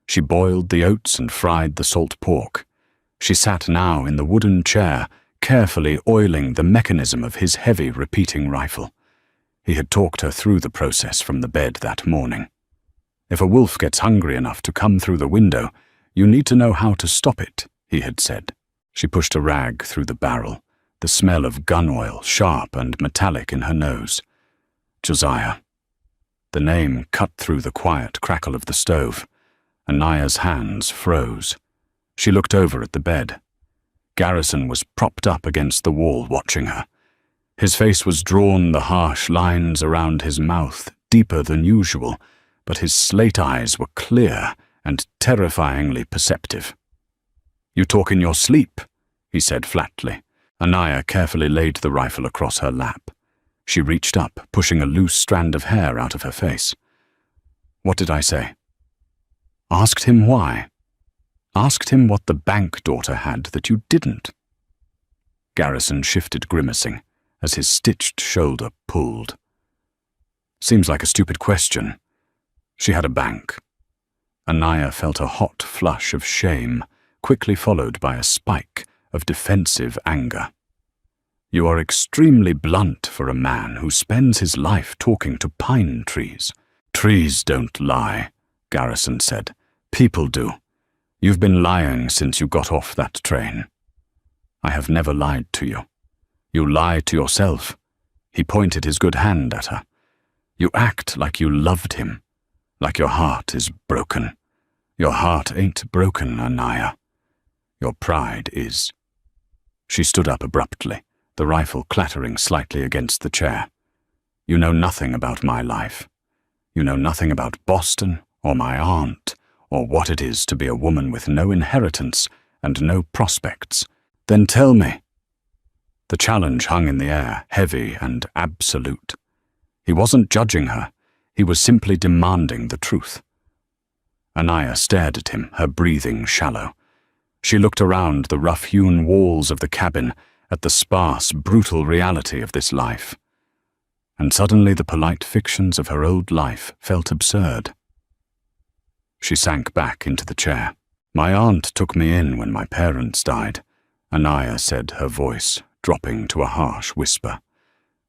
Speaker 1: She boiled the oats and fried the salt pork. She sat now in the wooden chair, carefully oiling the mechanism of his heavy repeating rifle. He had talked her through the process from the bed that morning. "If a wolf gets hungry enough to come through the window, you need to know how to stop it," he had said. She pushed a rag through the barrel, the smell of gun oil sharp and metallic in her nose. Josiah. The name cut through the quiet crackle of the stove. Anaya's hands froze. She looked over at the bed. Garrison was propped up against the wall watching her. His face was drawn, the harsh lines around his mouth deeper than usual, but his slate eyes were clear and terrifyingly perceptive. "You talk in your sleep," he said flatly. Anaya carefully laid the rifle across her lap. She reached up, pushing a loose strand of hair out of her face. "What did I say?" "Asked him why. Asked him what the bank daughter had that you didn't." Garrison shifted, grimacing, as his stitched shoulder pulled. "Seems like a stupid question. She had a bank." Anaya felt a hot flush of shame, quickly followed by a spike of defensive anger. "You are extremely blunt for a man who spends his life talking to pine trees." "Trees don't lie," Garrison said. "People do. You've been lying since you got off that train." "I have never lied to you." "You lie to yourself." He pointed his good hand at her. "You act like you loved him, like your heart is broken. Your heart ain't broken, Anaya. Your pride is." She stood up abruptly, the rifle clattering slightly against the chair. "You know nothing about my life. You know nothing about Boston or my aunt or what it is to be a woman with no inheritance and no prospects. Then tell me." The challenge hung in the air, heavy and absolute. He wasn't judging her. He was simply demanding the truth. Anaya stared at him, her breathing shallow. She looked around the rough-hewn walls of the cabin at the sparse, brutal reality of this life. And suddenly the polite fictions of her old life felt absurd. She sank back into the chair. "My aunt took me in when my parents died," Anaya said, her voice dropping to a harsh whisper.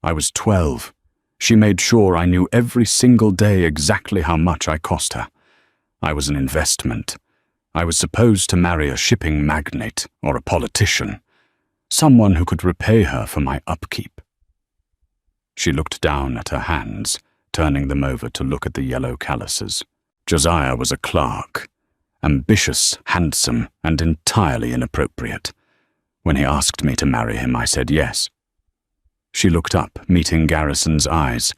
Speaker 1: "I was 12. She made sure I knew every single day exactly how much I cost her. I was an investment. I was supposed to marry a shipping magnate or a politician, someone who could repay her for my upkeep." She looked down at her hands, turning them over to look at the yellow calluses. Josiah was a clerk, ambitious, handsome, and entirely inappropriate. When he asked me to marry him, I said yes. She looked up, meeting Garrison's eyes.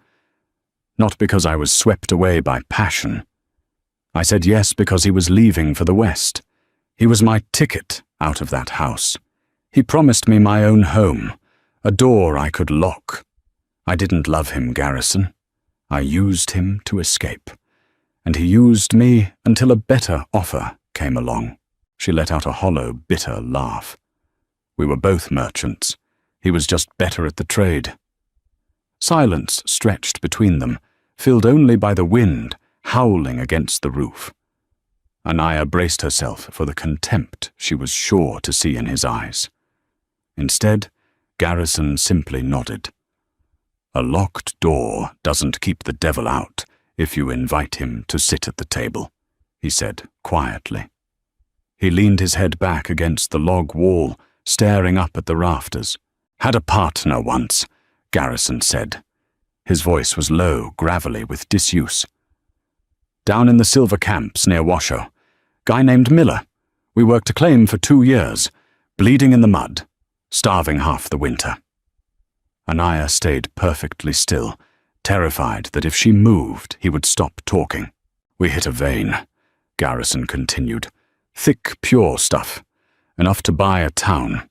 Speaker 1: "Not because I was swept away by passion. I said yes because he was leaving for the West. He was my ticket out of that house. He promised me my own home, a door I could lock. I didn't love him, Garrison. I used him to escape. And he used me until a better offer came along." She let out a hollow, bitter laugh. "We were both merchants. He was just better at the trade." Silence stretched between them, filled only by the wind howling against the roof. Anaya braced herself for the contempt she was sure to see in his eyes. Instead, Garrison simply nodded. "A locked door doesn't keep the devil out if you invite him to sit at the table," he said quietly. He leaned his head back against the log wall, staring up at the rafters. "Had a partner once," Garrison said. His voice was low, gravelly, with disuse. "Down in the silver camps near Washoe. Guy named Miller. We worked a claim for 2 years, bleeding in the mud, starving half the winter." Anaya stayed perfectly still, terrified that if she moved, he would stop talking. "We hit a vein," Garrison continued. "Thick, pure stuff. Enough to buy a town.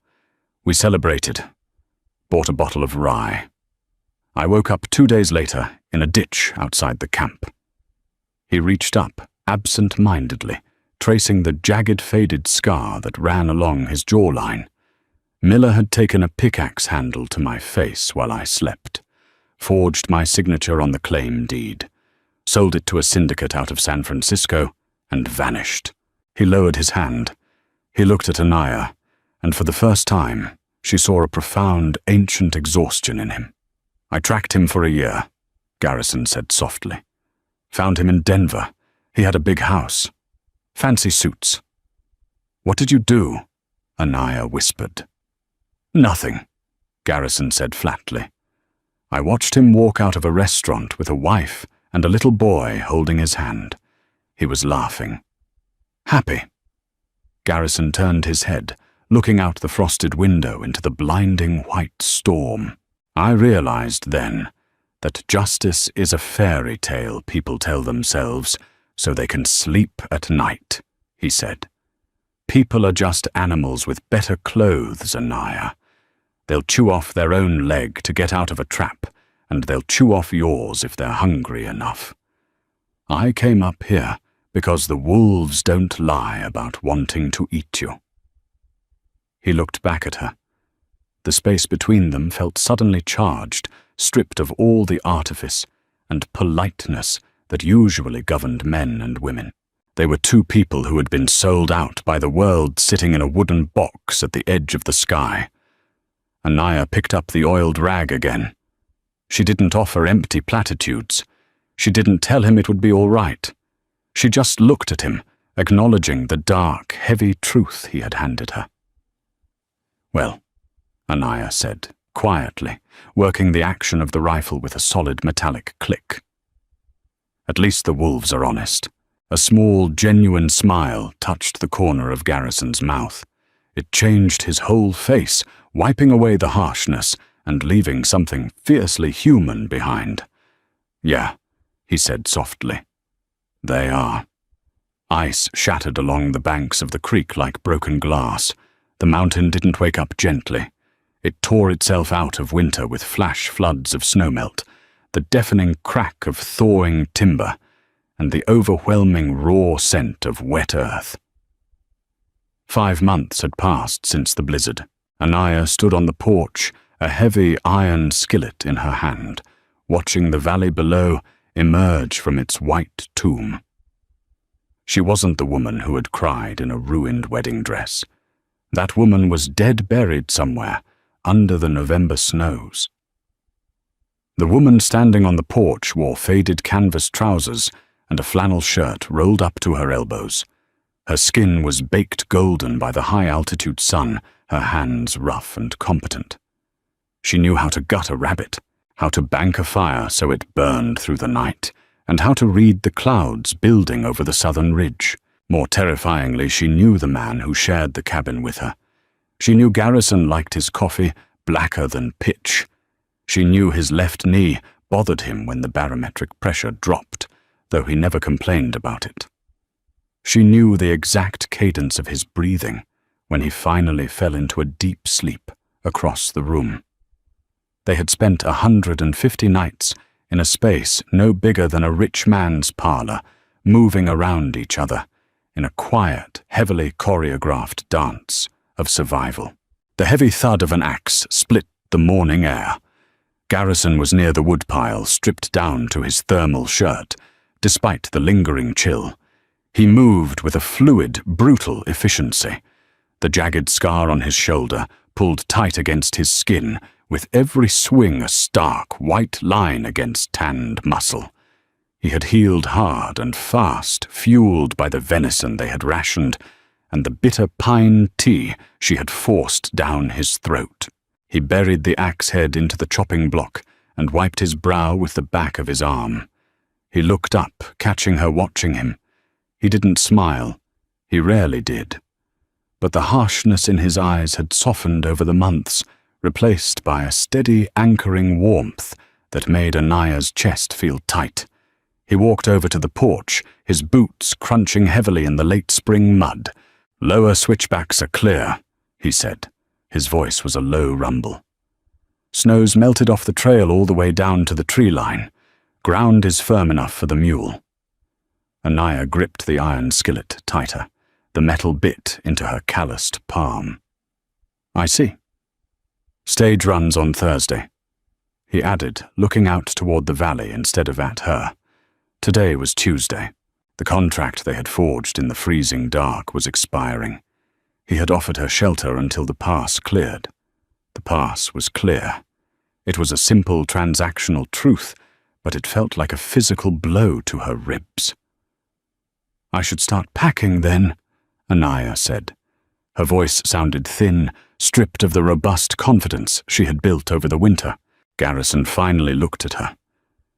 Speaker 1: We celebrated. Bought a bottle of rye. I woke up 2 days later in a ditch outside the camp." He reached up, absent-mindedly, tracing the jagged, faded scar that ran along his jawline. "Miller had taken a pickaxe handle to my face while I slept, forged my signature on the claim deed, sold it to a syndicate out of San Francisco, and vanished." He lowered his hand. He looked at Anaya, and for the first time, She saw a profound, ancient exhaustion in him. "I tracked him for a year," Garrison said softly. "Found him in Denver. He had a big house. Fancy suits." "What did you do?" Anaya whispered. "Nothing," Garrison said flatly. "I watched him walk out of a restaurant with a wife and a little boy holding his hand. He was laughing. Happy." Garrison turned his head, looking out the frosted window into the blinding white storm. "I realized then that justice is a fairy tale people tell themselves so they can sleep at night," he said. "People are just animals with better clothes, Anaya. They'll chew off their own leg to get out of a trap, and they'll chew off yours if they're hungry enough. I came up here because the wolves don't lie about wanting to eat you." He looked back at her. The space between them felt suddenly charged, stripped of all the artifice and politeness that usually governed men and women. They were two people who had been sold out by the world sitting in a wooden box at the edge of the sky. Anaya picked up the oiled rag again. She didn't offer empty platitudes. She didn't tell him it would be all right. She just looked at him, acknowledging the dark, heavy truth he had handed her. "Well," Anaya said, quietly, working the action of the rifle with a solid metallic click. "At least the wolves are honest." A small, genuine smile touched the corner of Garrison's mouth. It changed his whole face, wiping away the harshness and leaving something fiercely human behind. "Yeah," he said softly. "They are." Ice shattered along the banks of the creek like broken glass. The mountain didn't wake up gently. It tore itself out of winter with flash floods of snowmelt, the deafening crack of thawing timber, and the overwhelming raw scent of wet earth. 5 months had passed since the blizzard. Anaya stood on the porch, a heavy iron skillet in her hand, watching the valley below emerge from its white tomb. She wasn't the woman who had cried in a ruined wedding dress. That woman was dead buried somewhere, under the November snows. The woman standing on the porch wore faded canvas trousers and a flannel shirt rolled up to her elbows. Her skin was baked golden by the high-altitude sun, her hands rough and competent. She knew how to gut a rabbit, how to bank a fire so it burned through the night, and how to read the clouds building over the southern ridge. More terrifyingly, she knew the man who shared the cabin with her. She knew Garrison liked his coffee blacker than pitch. She knew his left knee bothered him when the barometric pressure dropped, though he never complained about it. She knew the exact cadence of his breathing when he finally fell into a deep sleep across the room. They had spent 150 nights in a space no bigger than a rich man's parlor, moving around each other in a quiet, heavily choreographed dance of survival. The heavy thud of an axe split the morning air. Garrison was near the woodpile, stripped down to his thermal shirt, despite the lingering chill. He moved with a fluid, brutal efficiency. The jagged scar on his shoulder pulled tight against his skin, with every swing a stark, white line against tanned muscle. He had healed hard and fast, fueled by the venison they had rationed, and the bitter pine tea she had forced down his throat. He buried the axe head into the chopping block and wiped his brow with the back of his arm. He looked up, catching her watching him. He didn't smile. He rarely did. But the harshness in his eyes had softened over the months, replaced by a steady, anchoring warmth that made Anaya's chest feel tight. He walked over to the porch, his boots crunching heavily in the late spring mud. "Lower switchbacks are clear," he said. His voice was a low rumble. "Snow's melted off the trail all the way down to the tree line. Ground is firm enough for the mule." Anaya gripped the iron skillet tighter, the metal bit into her calloused palm. "I see. Stage runs on Thursday," he added, looking out toward the valley instead of at her. Today was Tuesday. The contract they had forged in the freezing dark was expiring. He had offered her shelter until the pass cleared. The pass was clear. It was a simple transactional truth, but it felt like a physical blow to her ribs. "I should start packing then," Anaya said. Her voice sounded thin, stripped of the robust confidence she had built over the winter. Garrison finally looked at her.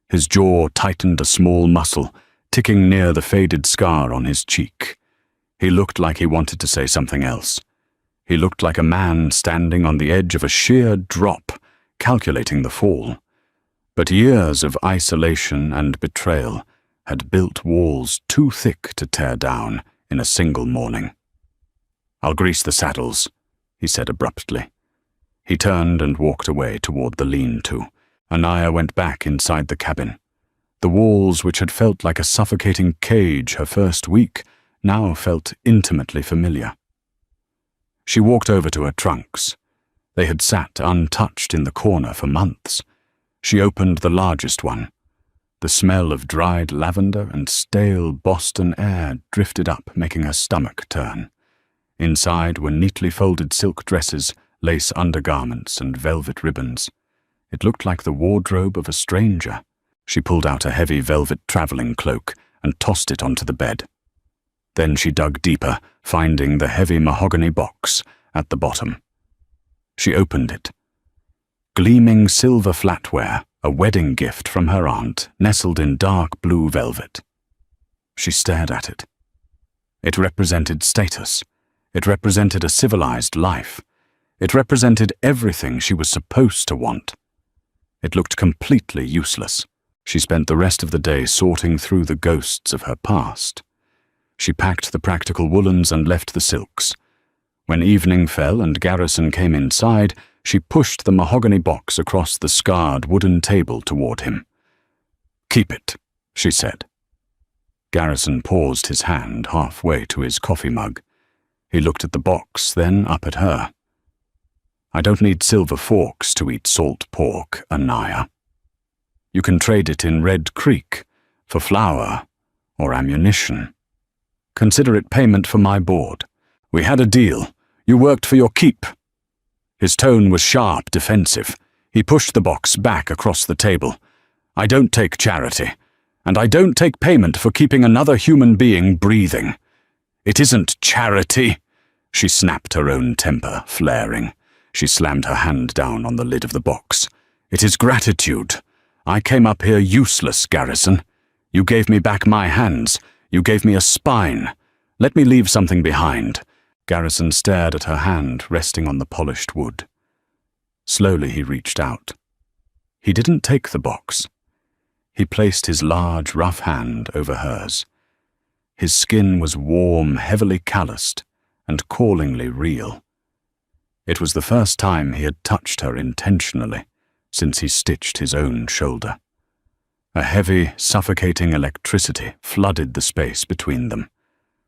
Speaker 1: His jaw tightened a small muscle, ticking near the faded scar on his cheek. He looked like he wanted to say something else. He looked like a man standing on the edge of a sheer drop, calculating the fall. But years of isolation and betrayal had built walls too thick to tear down in a single morning. "I'll grease the saddles," he said abruptly. He turned and walked away toward the lean-to. Anaya went back inside the cabin. The walls, which had felt like a suffocating cage her first week, now felt intimately familiar. She walked over to her trunks. They had sat untouched in the corner for months. She opened the largest one. The smell of dried lavender and stale Boston air drifted up, making her stomach turn. Inside were neatly folded silk dresses, lace undergarments, and velvet ribbons. It looked like the wardrobe of a stranger. She pulled out a heavy velvet traveling cloak and tossed it onto the bed. Then she dug deeper, finding the heavy mahogany box at the bottom. She opened it. Gleaming silver flatware, a wedding gift from her aunt, nestled in dark blue velvet. She stared at it. It represented status. It represented a civilized life. It represented everything she was supposed to want. It looked completely useless. She spent the rest of the day sorting through the ghosts of her past. She packed the practical woolens and left the silks. When evening fell and Garrison came inside, she pushed the mahogany box across the scarred wooden table toward him. "Keep it," she said. Garrison paused his hand halfway to his coffee mug. He looked at the box, then up at her. "I don't need silver forks to eat salt pork, Anaya. You can trade it in Red Creek for flour or ammunition. Consider it payment for my board. We had a deal. You worked for your keep." His tone was sharp, defensive. He pushed the box back across the table. "I don't take charity, and I don't take payment for keeping another human being breathing. It isn't charity." She snapped her own temper, flaring. She slammed her hand down on the lid of the box. "It is gratitude. I came up here useless, Garrison. You gave me back my hands. You gave me a spine. Let me leave something behind." Garrison stared at her hand resting on the polished wood. Slowly he reached out. He didn't take the box. He placed his large, rough hand over hers. His skin was warm, heavily calloused, and callingly real. It was the first time he had touched her intentionally since he stitched his own shoulder. A heavy, suffocating electricity flooded the space between them.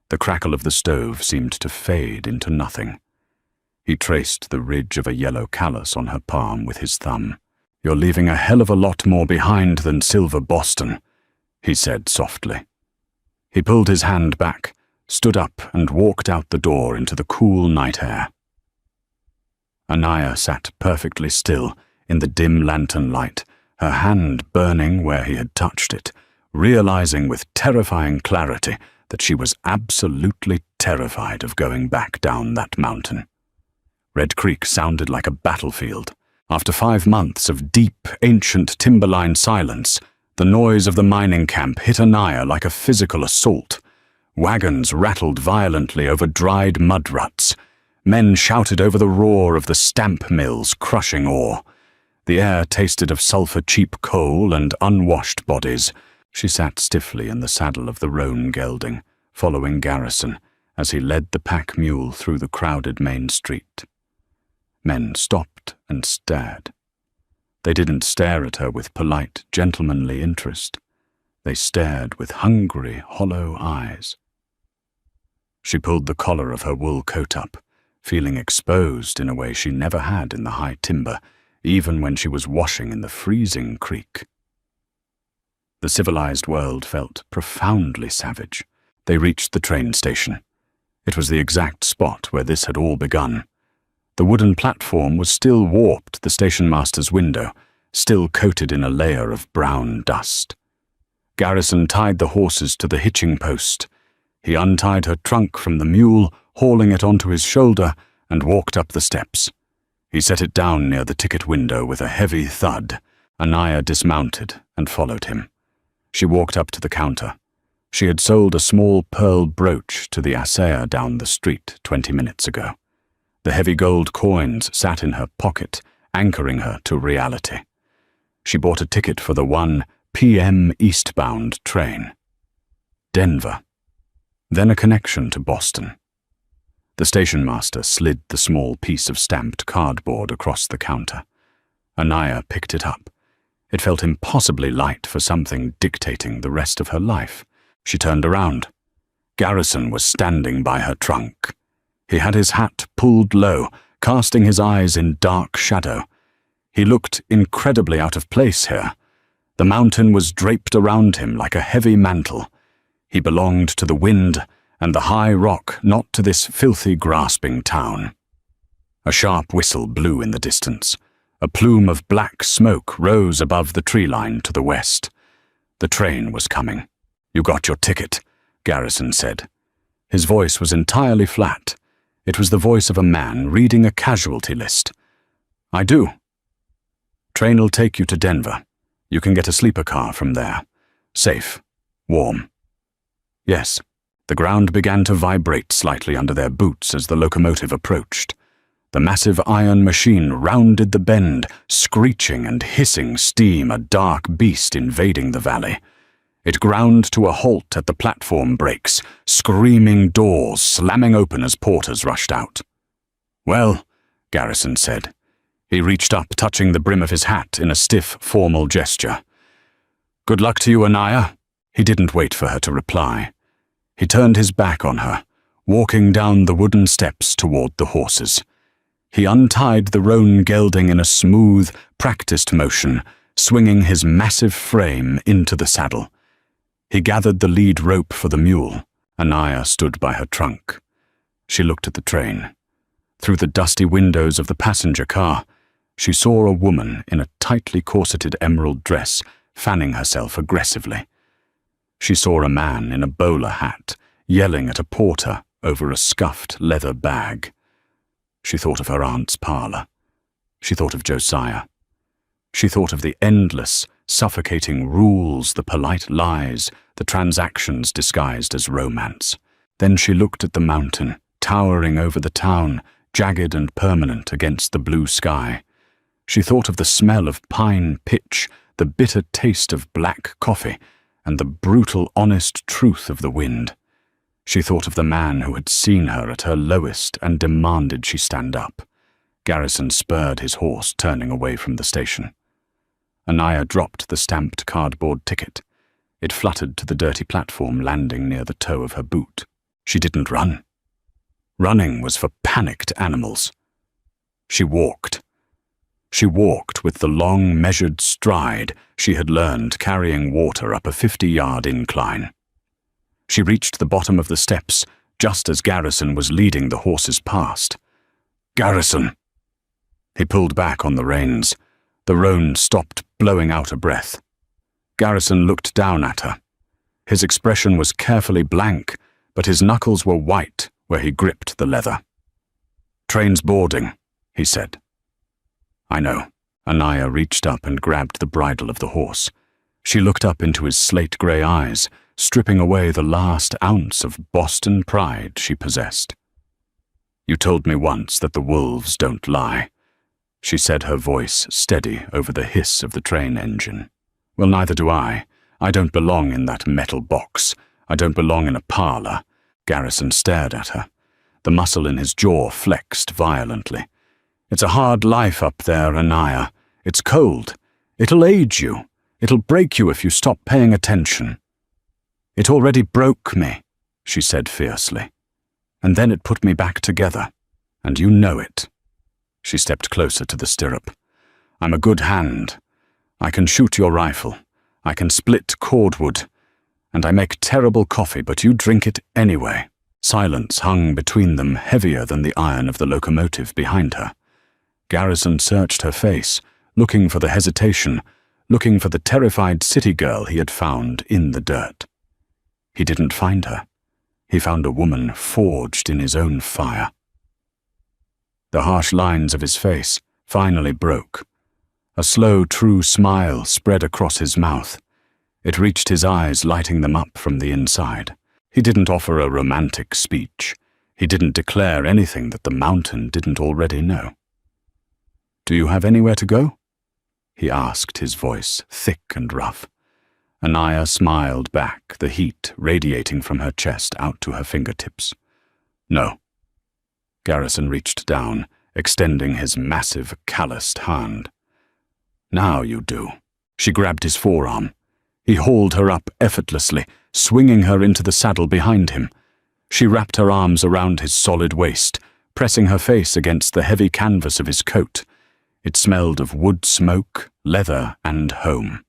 Speaker 1: The crackle of the stove seemed to fade into nothing. He traced the ridge of a yellow callus on her palm with his thumb. "You're leaving a hell of a lot more behind than silver Boston," he said softly. He pulled his hand back, stood up, and walked out the door into the cool night air. Anaya sat perfectly still in the dim lantern light, her hand burning where he had touched it, realizing with terrifying clarity that she was absolutely terrified of going back down that mountain. Red Creek sounded like a battlefield. After 5 months of deep, ancient timberline silence, the noise of the mining camp hit Anaya like a physical assault. Wagons rattled violently over dried mud ruts. Men shouted over the roar of the stamp mills crushing ore. The air tasted of sulfur-cheap coal and unwashed bodies. She sat stiffly in the saddle of the roan gelding, following Garrison as he led the pack mule through the crowded main street. Men stopped and stared. They didn't stare at her with polite, gentlemanly interest. They stared with hungry, hollow eyes. She pulled the collar of her wool coat up, feeling exposed in a way she never had in the high timber, even when she was washing in the freezing creek. The civilized world felt profoundly savage. They reached the train station. It was the exact spot where this had all begun. The wooden platform was still warped the station master's window, still coated in a layer of brown dust. Garrison tied the horses to the hitching post. He untied her trunk from the mule, hauling it onto his shoulder, and walked up the steps. He set it down near the ticket window with a heavy thud. Anaya dismounted and followed him. She walked up to the counter. She had sold a small pearl brooch to the assayer down the street 20 minutes ago. The heavy gold coins sat in her pocket, anchoring her to reality. She bought a ticket for the 1 p.m. eastbound train. Denver. Then a connection to Boston. The station master slid the small piece of stamped cardboard across the counter. Anaya picked it up. It felt impossibly light for something dictating the rest of her life. She turned around. Garrison was standing by her trunk. He had his hat pulled low, casting his eyes in dark shadow. He looked incredibly out of place here. The mountain was draped around him like a heavy mantle. He belonged to the wind and the high rock, not to this filthy, grasping town. A sharp whistle blew in the distance. A plume of black smoke rose above the tree line to the west. The train was coming. "You got your ticket," Garrison said. His voice was entirely flat. It was the voice of a man reading a casualty list. "I do." "Train'll take you to Denver. You can get a sleeper car from there. Safe. Warm." "Yes." The ground began to vibrate slightly under their boots as the locomotive approached. The massive iron machine rounded the bend, screeching and hissing steam, a dark beast invading the valley. It ground to a halt at the platform brakes, screaming doors slamming open as porters rushed out. "Well," Garrison said. He reached up, touching the brim of his hat in a stiff, formal gesture. "Good luck to you, Anaya." He didn't wait for her to reply. He turned his back on her, walking down the wooden steps toward the horses. He untied the roan gelding in a smooth, practiced motion, swinging his massive frame into the saddle. He gathered the lead rope for the mule. Anaya stood by her trunk. She looked at the train. Through the dusty windows of the passenger car, she saw a woman in a tightly corseted emerald dress fanning herself aggressively. She saw a man in a bowler hat yelling at a porter over a scuffed leather bag. She thought of her aunt's parlor. She thought of Josiah. She thought of the endless, suffocating rules, the polite lies, the transactions disguised as romance. Then she looked at the mountain, towering over the town, jagged and permanent against the blue sky. She thought of the smell of pine pitch, the bitter taste of black coffee, and the brutal, honest truth of the wind. She thought of the man who had seen her at her lowest and demanded she stand up. Garrison spurred his horse, turning away from the station. Anaya dropped the stamped cardboard ticket. It fluttered to the dirty platform, landing near the toe of her boot. She didn't run. Running was for panicked animals. She walked. She walked with the long, measured stride she had learned carrying water up a 50-yard incline. She reached the bottom of the steps just as Garrison was leading the horses past. "Garrison!" He pulled back on the reins. The roan stopped, blowing out a breath. Garrison looked down at her. His expression was carefully blank, but his knuckles were white where he gripped the leather. "Train's boarding," he said. "I know." Anaya reached up and grabbed the bridle of the horse. She looked up into his slate-grey eyes, stripping away the last ounce of Boston pride she possessed. "You told me once that the wolves don't lie," she said, her voice steady over the hiss of the train engine. "Well, neither do I. I don't belong in that metal box. I don't belong in a parlor." Garrison stared at her. The muscle in his jaw flexed violently. "It's a hard life up there, Anaya. It's cold. It'll age you. It'll break you if you stop paying attention." "It already broke me," she said fiercely. "And then it put me back together. And you know it." She stepped closer to the stirrup. "I'm a good hand. I can shoot your rifle. I can split cordwood. And I make terrible coffee, but you drink it anyway. Silence hung between them, heavier than the iron of the locomotive behind her. Garrison searched her face, looking for the hesitation, looking for the terrified city girl he had found in the dirt. He didn't find her. He found a woman forged in his own fire. The harsh lines of his face finally broke. A slow, true smile spread across his mouth. It reached his eyes, lighting them up from the inside. He didn't offer a romantic speech. He didn't declare anything that the mountain didn't already know. "Do you have anywhere to go?" he asked, his voice thick and rough. Anaya smiled back, the heat radiating from her chest out to her fingertips. "No." Garrison reached down, extending his massive, calloused hand. "Now you do." She grabbed his forearm. He hauled her up effortlessly, swinging her into the saddle behind him. She wrapped her arms around his solid waist, pressing her face against the heavy canvas of his coat. It smelled of wood smoke, leather, and home.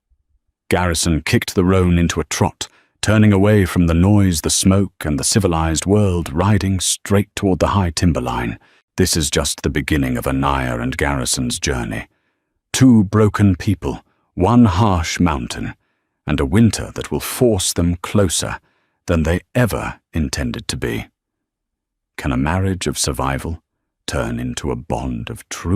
Speaker 1: Garrison kicked the roan into a trot, turning away from the noise, the smoke, and the civilized world, riding straight toward the high timberline. This is just the beginning of Anaya and Garrison's journey. 2 broken people, 1 harsh mountain, and a winter that will force them closer than they ever intended to be. Can a marriage of survival turn into a bond of true